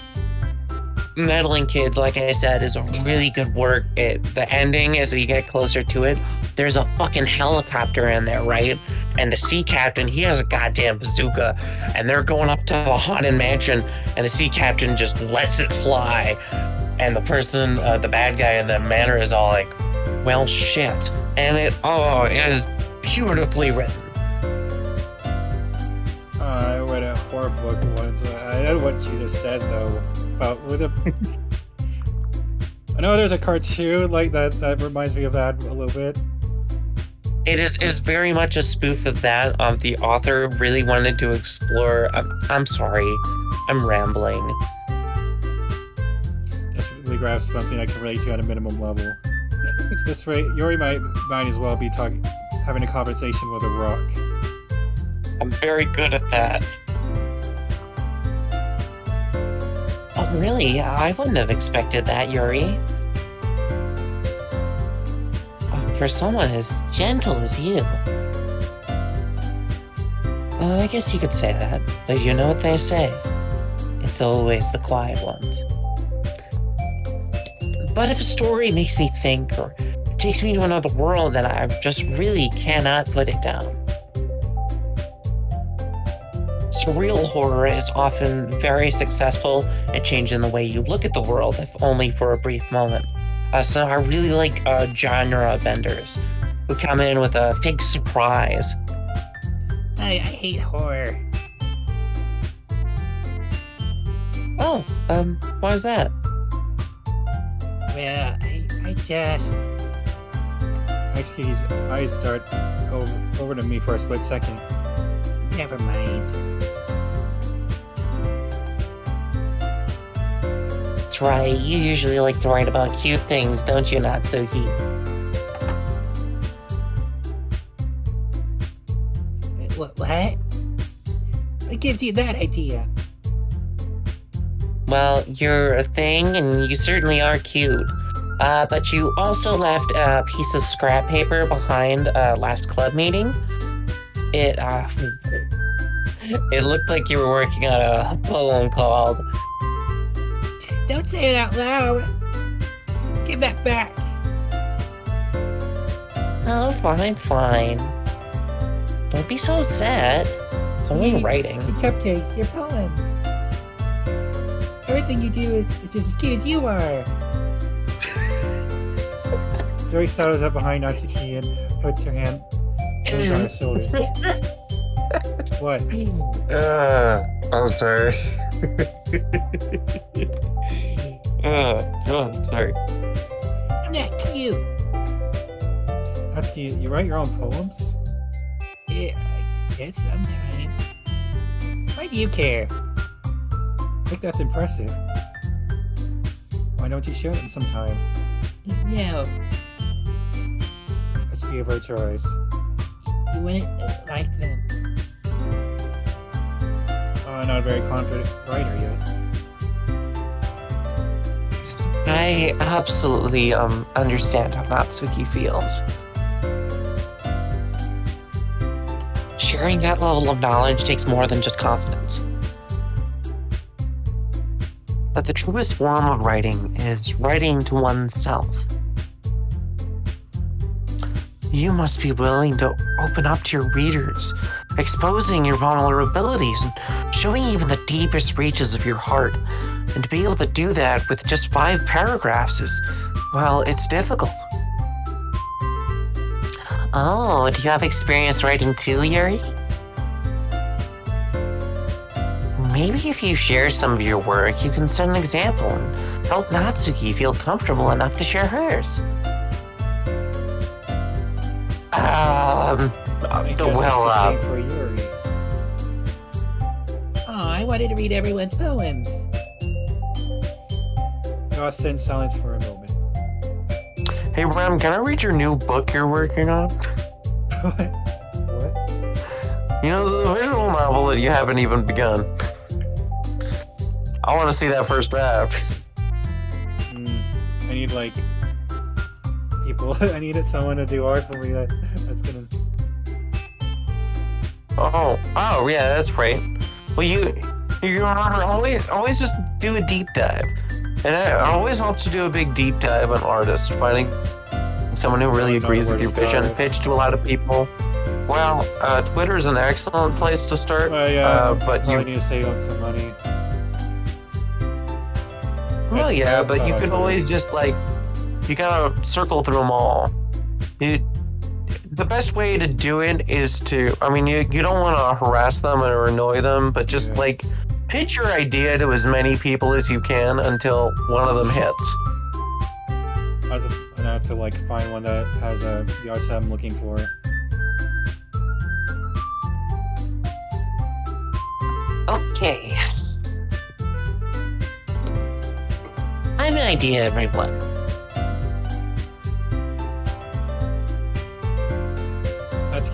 Meddling Kids, like I said, is a really good work. The ending, as you get closer to it, there's a fucking helicopter in there, right? And the sea captain, he has a goddamn bazooka, and they're going up to the haunted mansion, and the sea captain just lets it fly. And the person, the bad guy in the manor is all like, well, shit. And it is beautifully written. I read a horror book once. I know what you just said, though. About I know there's a cartoon like that reminds me of that a little bit. It is very much a spoof of that. The author really wanted to explore. I'm sorry, I'm rambling. Just really grasp something I can relate to at a minimum level. This way, Yuri might as well be having a conversation with a rock. I'm very good at that. Oh, really? I wouldn't have expected that, Yuri. For someone as gentle as you. I guess you could say that, but you know what they say. It's always the quiet ones. But if a story makes me think or takes me to another world, then I just really cannot put it down. Surreal horror is often very successful at changing the way you look at the world, if only for a brief moment. So I really like genre benders who come in with a fake surprise. I hate horror. Oh, why is that? Well, I just... His eyes start over to me for a split second. Never mind. That's right, you usually like to write about cute things, don't you, Natsuki? What? What gives you that idea? Well, you're a thing, and you certainly are cute. But you also left a piece of scrap paper behind last club meeting. It It looked like you were working on a poem called... Don't say it out loud. Give that back. Oh, fine. Don't be so sad. It's only writing. Your cupcakes, your poems. Everything you do is just as cute as you are. Zoe settles up behind Natsuki and puts her hand on her shoulders. What? I'm sorry. Sorry. I'm not cute. Natsuki, you write your own poems? Yeah, I guess sometimes. Why do you care? I think that's impressive. Why don't you show them sometime? No. Natsuki averts her eyes. You wouldn't like them. Oh, I'm not a very confident writer yet. I absolutely understand how Natsuki feels. Sharing that level of knowledge takes more than just confidence. But the truest form of writing is writing to oneself. You must be willing to open up to your readers, exposing your vulnerabilities and showing even the deepest reaches of your heart. And to be able to do that with just 5 paragraphs is, well, it's difficult. Oh, do you have experience writing too, Yuri? Maybe if you share some of your work, you can set an example and help Natsuki feel comfortable enough to share hers. Same for Yuri. Oh, I wanted to read everyone's poems. Ross sat in silence for a moment. Hey, Ram, can I read your new book you're working on? What? You know, the visual novel that you haven't even begun. I want to see that first draft. I need, like, people. I needed someone to do art for me that's gonna... Oh, yeah, that's right. Well, you remember, always just do a deep dive. And it always helps to do a big deep dive on artists, finding someone who really agrees with your vision, pitch to a lot of people. Well, Twitter is an excellent place to start. But you need to save up some money. Well, yeah, but you can always just, like, you gotta circle through them all. The best way to do it is to, I mean, you don't want to harass them or annoy them, but just, like, pitch your idea to as many people as you can until one of them hits. I have to like find one that has the arts that I'm looking for. Okay. I have an idea, everyone.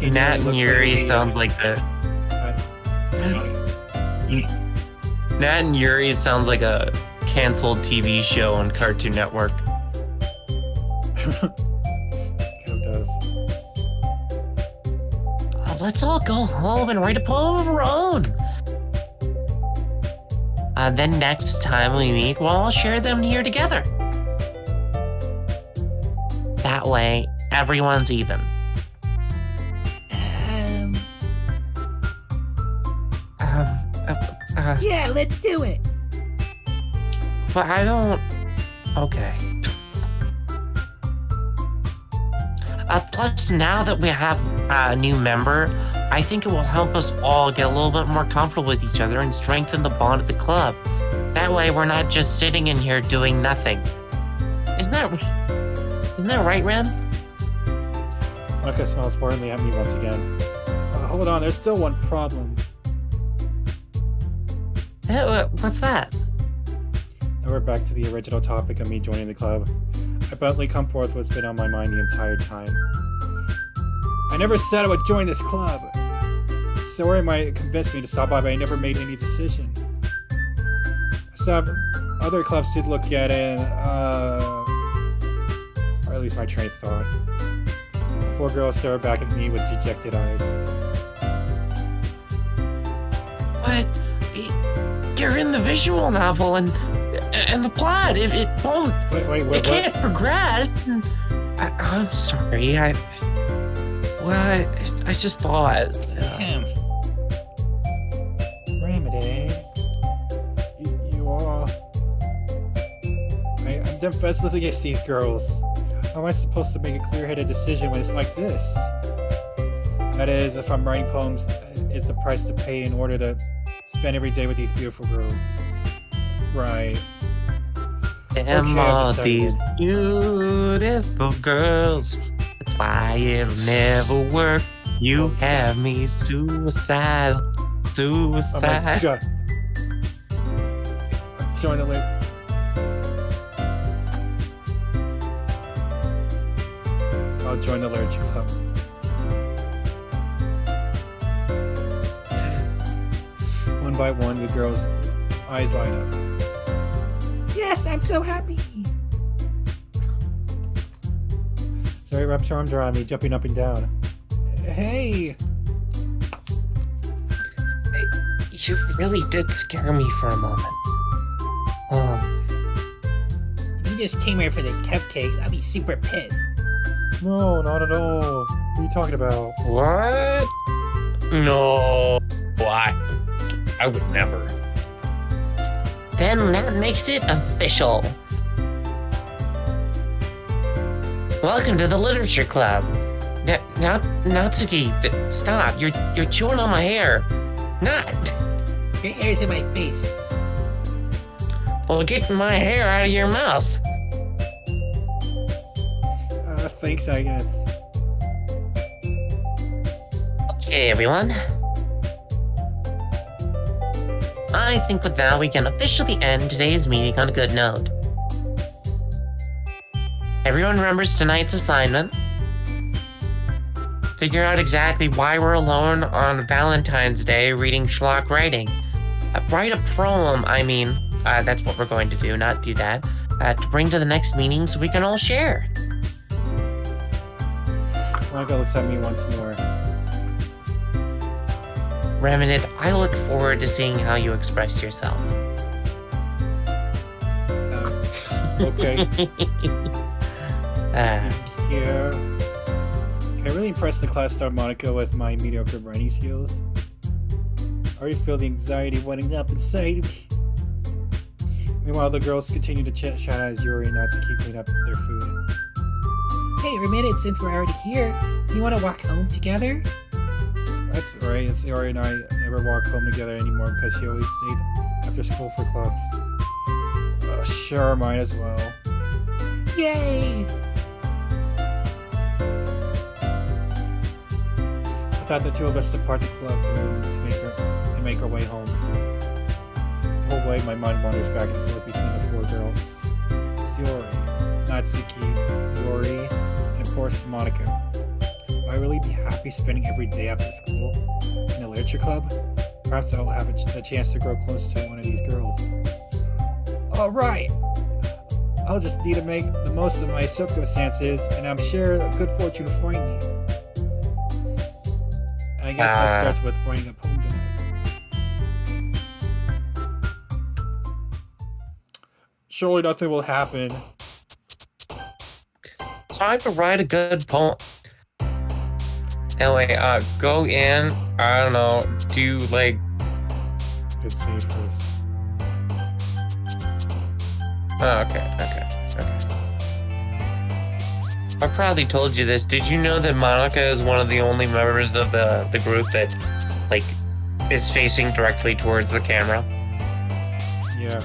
Nat and Yuri sounds like Nat and Yuri sounds like a canceled TV show on Cartoon Network. It does. Let's all go home and write a poem of our own. Then next time we meet, we'll all share them here together. That way, everyone's even. Yeah, let's do it. But I don't... Okay. Plus, now that we have a new member, I think it will help us all get a little bit more comfortable with each other and strengthen the bond of the club. That way, we're not just sitting in here doing nothing. Isn't that right, Ren? Maka smiles importantly at me once again. Hold on, there's still one problem. What's that? Now we're back to the original topic of me joining the club. I bluntly come forth what's been on my mind the entire time. I never said I would join this club. Sora might convince me to stop by, but I never made any decision. I still have other clubs to look at and, or at least my train of thought. The 4 girls stare back at me with dejected eyes. they're in the visual novel and the plot. It won't. Wait, It can't progress. I'm sorry. I just thought. Damn. Remedy. You are. I'm defenseless against these girls. How am I supposed to make a clear-headed decision when it's like this? That is, if I'm writing poems, is the price to pay in order to spend every day with these beautiful girls. Right. Them all these beautiful girls. That's why it'll never work. You have me suicidal. Suicide. Oh my god. Join the link. I'll join the Literature Club. One by one, the girls' eyes light up. Yes, I'm so happy! Sorry, wraps her arms around me, jumping up and down. Hey! You really did scare me for a moment. If you just came here for the cupcakes, I'd be super pissed. No, not at all. What are you talking about? What? No. Why? I would never. Then that makes it official. Welcome to the Literature Club. Now, Natsuki, stop. You're chewing on my hair. Not. Your hair's in my face. Well, get my hair out of your mouth. Thanks, I guess. Okay, everyone. I think with that we can officially end today's meeting on a good note. Everyone remembers tonight's assignment. Figure out exactly why we're alone on Valentine's Day reading schlock writing. Write a poem, that's what we're going to do, not do that. To bring to the next meeting so we can all share. Monica looks at me once more. Remnant, I look forward to seeing how you express yourself. Okay. Here. Can I really impress the class star Monica with my mediocre writing skills? I already feel the anxiety welling up inside me. Meanwhile, the girls continue to chat as Yuri and Natsuki clean up their food. Hey, Remedy, since we're already here, do you want to walk home together? That's right, it's Yuri and I never walk home together anymore because she always stayed after school for clubs. Sure, might as well. Yay! I thought the two of us depart the club room to make our way home. The whole way, my mind wanders back and forth between the four girls. Sayori, Natsuki, Yori, and of course, Monica. Will I really be happy spending every day after school in the literature club? Perhaps I'll have the chance to grow close to one of these girls. Alright! I'll just need to make the most of my circumstances, and I'm sure good fortune will find me. And I guess that starts with writing a poem tonight. Surely nothing will happen. Time to write a good poem. Anyway, go in, I don't know, do like... Good save first. Oh, okay. I probably told you this. Did you know that Monica is one of the only members of the group that, like, is facing directly towards the camera? Yeah.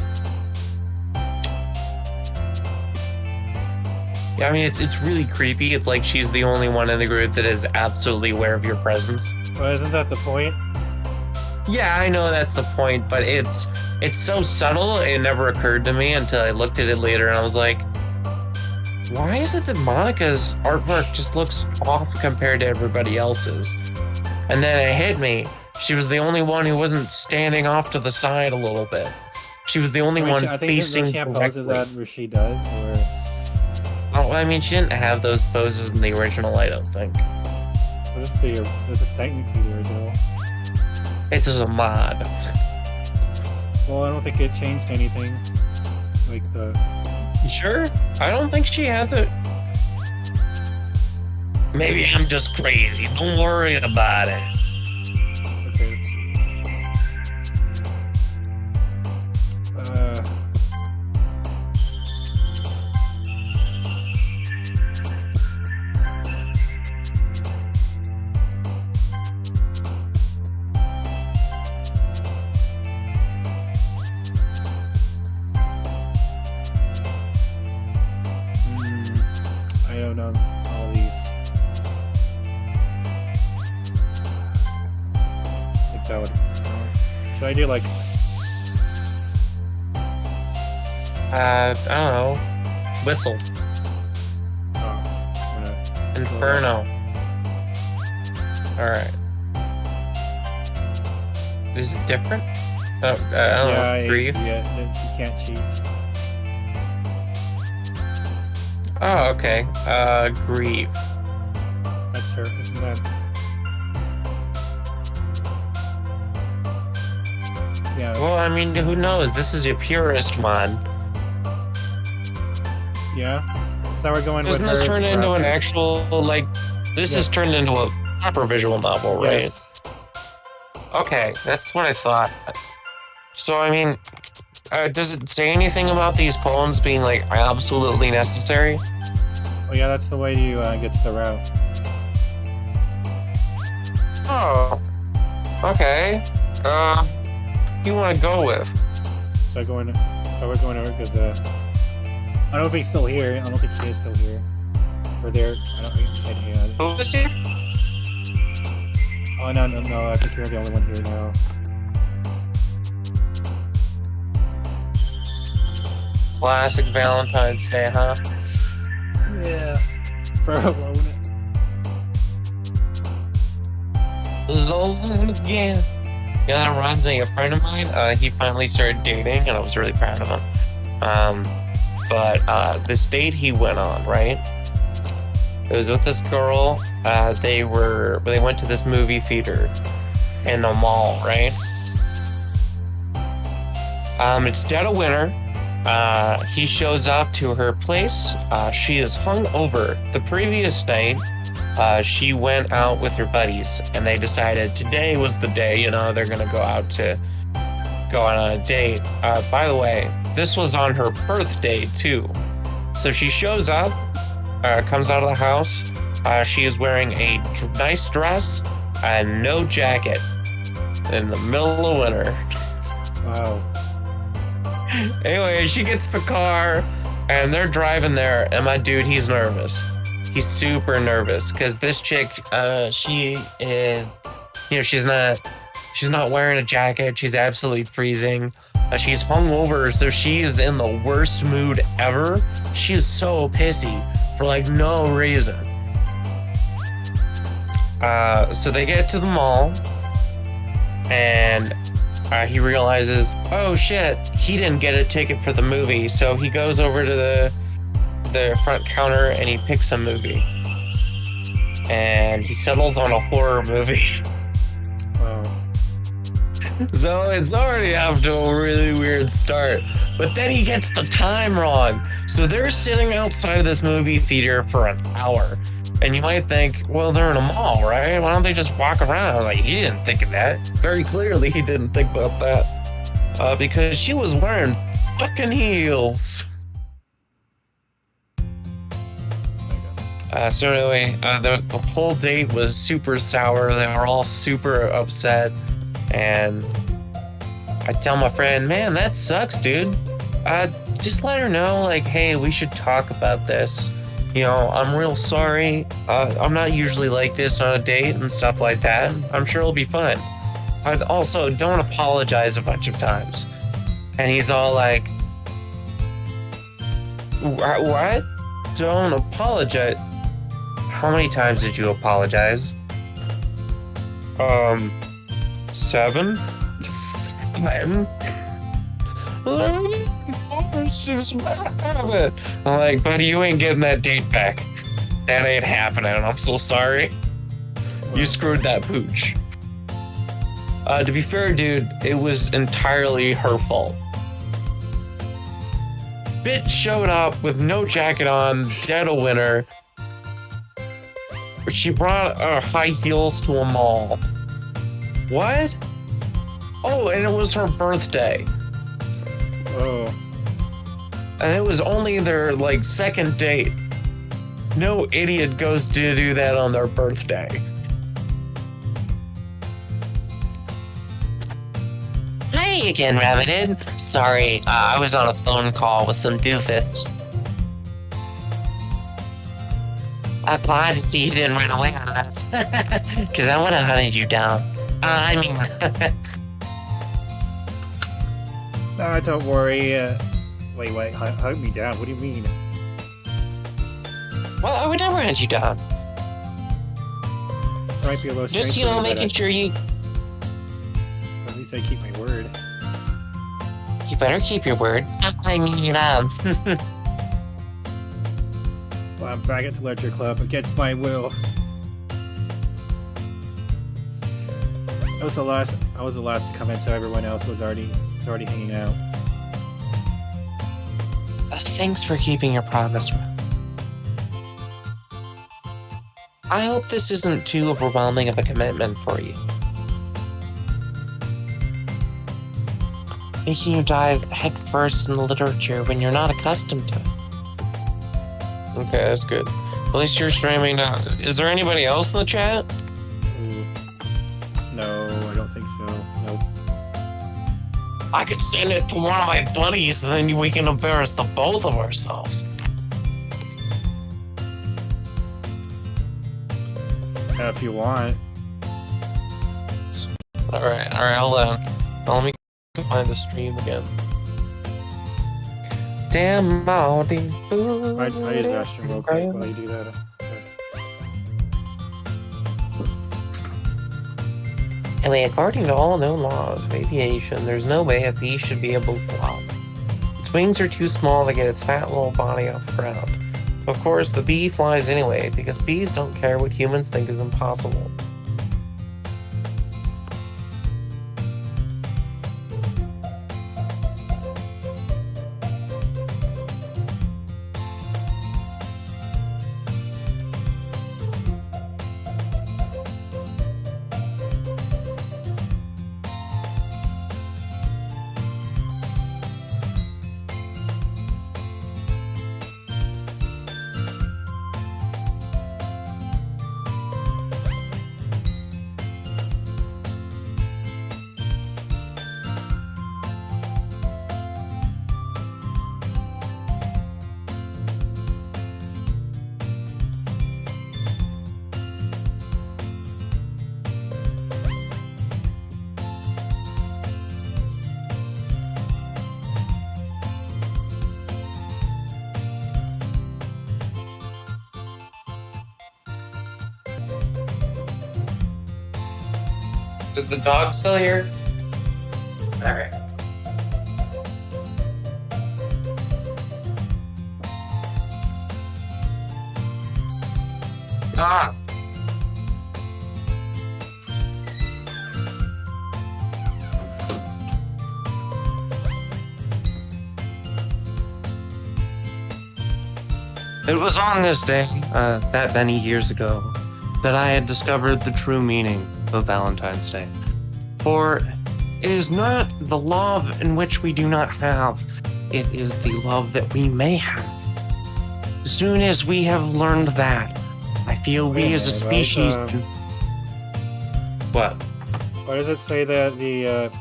Yeah, I mean, it's really creepy. It's like she's the only one in the group that is absolutely aware of your presence. Well, isn't that the point? Yeah, I know that's the point, but it's so subtle, it never occurred to me until I looked at it later and I was like, why is it that Monica's artwork just looks off compared to everybody else's? And then it hit me. She was the only one who wasn't standing off to the side a little bit. She was the only one I think facing she has directly. poses that Rishi does, or... Oh, I mean, she didn't have those poses in the original, I don't think. This is technically the original. It's just a mod. Well, I don't think it changed anything. Like the... You sure? I don't think she had the... Maybe I'm just crazy. Don't worry about it. Okay, let's see. I don't know all these. I think that would. Should I do like? I don't know. Whistle. Oh, I'm gonna Inferno. Alright. Is it different? I don't know. Grief? Yeah, you can't cheat. Oh, okay. Grief. That's her, isn't that? Yeah. Well, I mean, who knows? This is your Purist mod. Yeah. I thought we're going Doesn't with this her turn into an graphics. actual, like... This is Yes. turned into a proper visual novel, right? Yes. Okay, that's what I thought. So, I mean... does it say anything about these poems being, like, absolutely necessary? Oh yeah, that's the way you get to the route. Oh. Okay. You want to go with? So I was going over because I don't know if he's still here. I don't think he is still here. Or there. I don't think he said he had. Who is he? Oh no. I think you're the only one here now. Classic Valentine's Day, huh? Yeah. For alone. Alone again. Yeah, that reminds me of a friend of mine. He finally started dating, and I was really proud of him. But this date he went on, right? It was with this girl. They went to this movie theater in the mall, right? It's dead of winter. He shows up to her place. She is hungover. The previous night, she went out with her buddies, and they decided today was the day, they're gonna go out to go on a date. By the way, this was on her birthday too. So she shows up, comes out of the house. She is wearing a nice dress and no jacket in the middle of winter. Wow. Anyway, she gets the car, and they're driving there, and my dude, he's nervous. He's super nervous, because this chick, she is, she's not wearing a jacket, she's absolutely freezing. She's hungover, so she is in the worst mood ever. She is so pissy, for, no reason. So they get to the mall, and he realizes, oh shit, he didn't get a ticket for the movie, so he goes over to the front counter and he picks a movie. And he settles on a horror movie. Wow. So it's already off to a really weird start. But then he gets the time wrong. So they're sitting outside of this movie theater for an hour. And you might think, well, they're in a mall, right? Why don't they just walk around? He didn't think of that. Very clearly, he didn't think about that. Because she was wearing fucking heels. So anyway, the whole date was super sour. They were all super upset. And I tell my friend, man, that sucks, dude. Just let her know, hey, we should talk about this. I'm real sorry. I'm not usually like this on a date and stuff like that. I'm sure it'll be fun. Also, don't apologize a bunch of times. And he's all like, what? Don't apologize. How many times did you apologize? 7? 7? It's just habit. I'm like, buddy, you ain't getting that date back. That ain't happening. I'm so sorry. You screwed that pooch. To be fair, dude, it was entirely her fault. Bitch showed up with no jacket on, dead of winter. She brought high heels to a mall. What? Oh, and it was her birthday. Oh. And it was only their, like, second date. No idiot goes to do that on their birthday. Hey again, Rabbited. Sorry, I was on a phone call with some doofus. I'm glad to see you didn't run away on us. Because I would have hunted you down. Don't worry. Wait, hug me down. What do you mean? Well, I would never hunt you down. This might be a low Just, strength for me, but making sure you... at least I keep my word. You better keep your word. I mean, Well, I'm back at the Ledger Club against my will. I was the last to come in, so everyone else was already hanging out. Thanks for keeping your promise. I hope this isn't too overwhelming of a commitment for you. Making you dive headfirst in the literature when you're not accustomed to it. Okay, that's good. At least you're streaming now. Is there anybody else in the chat? Ooh. No, I don't think so. Nope. I could send it to one of my buddies and then we can embarrass the both of ourselves. If you want. Alright, hold on. Let me find the stream again. Damn all these boots. I use the restroom real quick while you do that. Yes. Anyway, according to all known laws of aviation, there's no way a bee should be able to fly. Its wings are too small to get its fat little body off the ground. Of course, the bee flies anyway, because bees don't care what humans think is impossible. Is the dog still here? Alright. Ah! It was on this day, that many years ago, that I had discovered the true meaning of Valentine's Day. For it is not the love in which we do not have, it is the love that we may have. As soon as we have learned that, I feel we as a species can... What? Why does it say that the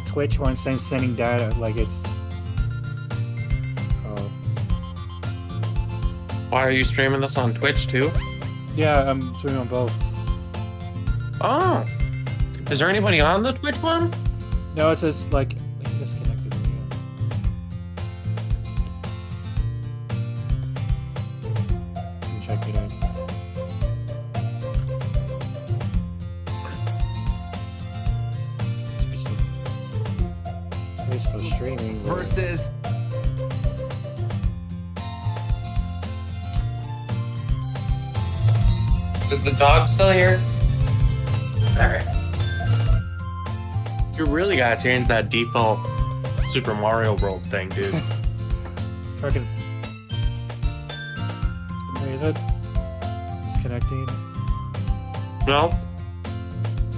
Twitch one sending data like it's? Oh. Why are you streaming this on Twitch too? Yeah, I'm doing on both. Oh! Is there anybody on the Twitch one? No, it says like disconnected. Check it out. It's still streaming. Versus. Is the dog still here? Alright. You really gotta change that default Super Mario World thing, dude. Fucking. Wait, is it disconnecting? No?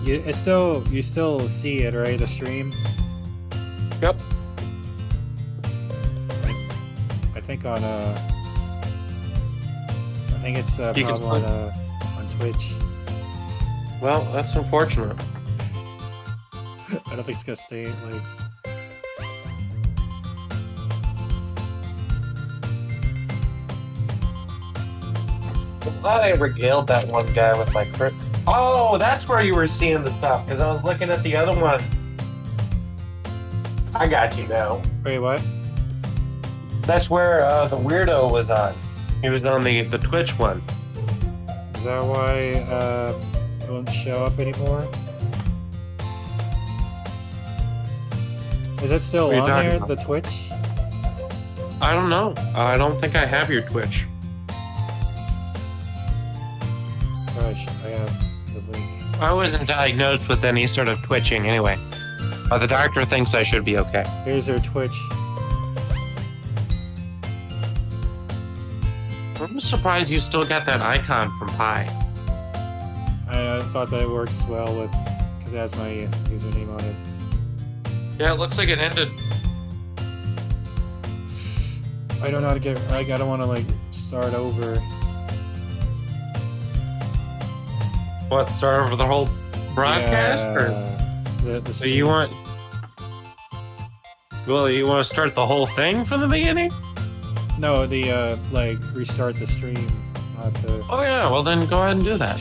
You still see it, right? The stream. Yep. I think on I think it's You can problem on Twitch. Well, that's unfortunate. I don't think it's gonna stay like. I'm glad I regaled that one guy with my crit. Oh, that's where you were seeing the stuff, because I was looking at the other one. I got you now. Wait, what? That's where the weirdo was on. He was on the Twitch one. Is that why it won't show up anymore? Is it still What are you on talking there? about? The Twitch? I don't know. I don't think I have your Twitch. Gosh, I have the link. I wasn't diagnosed with any sort of twitching anyway. The doctor thinks I should be okay. Here's their Twitch. I'm surprised you still got that icon from Pi. I thought that works well with because it has my username on it. Yeah, it looks like it ended. I don't know how to get. Like, I don't want to like start over. What, start over the whole broadcast? Or The so you want... Well, you want to start the whole thing from the beginning? No, the like restart the stream, not the. Oh yeah, well then go ahead and do that.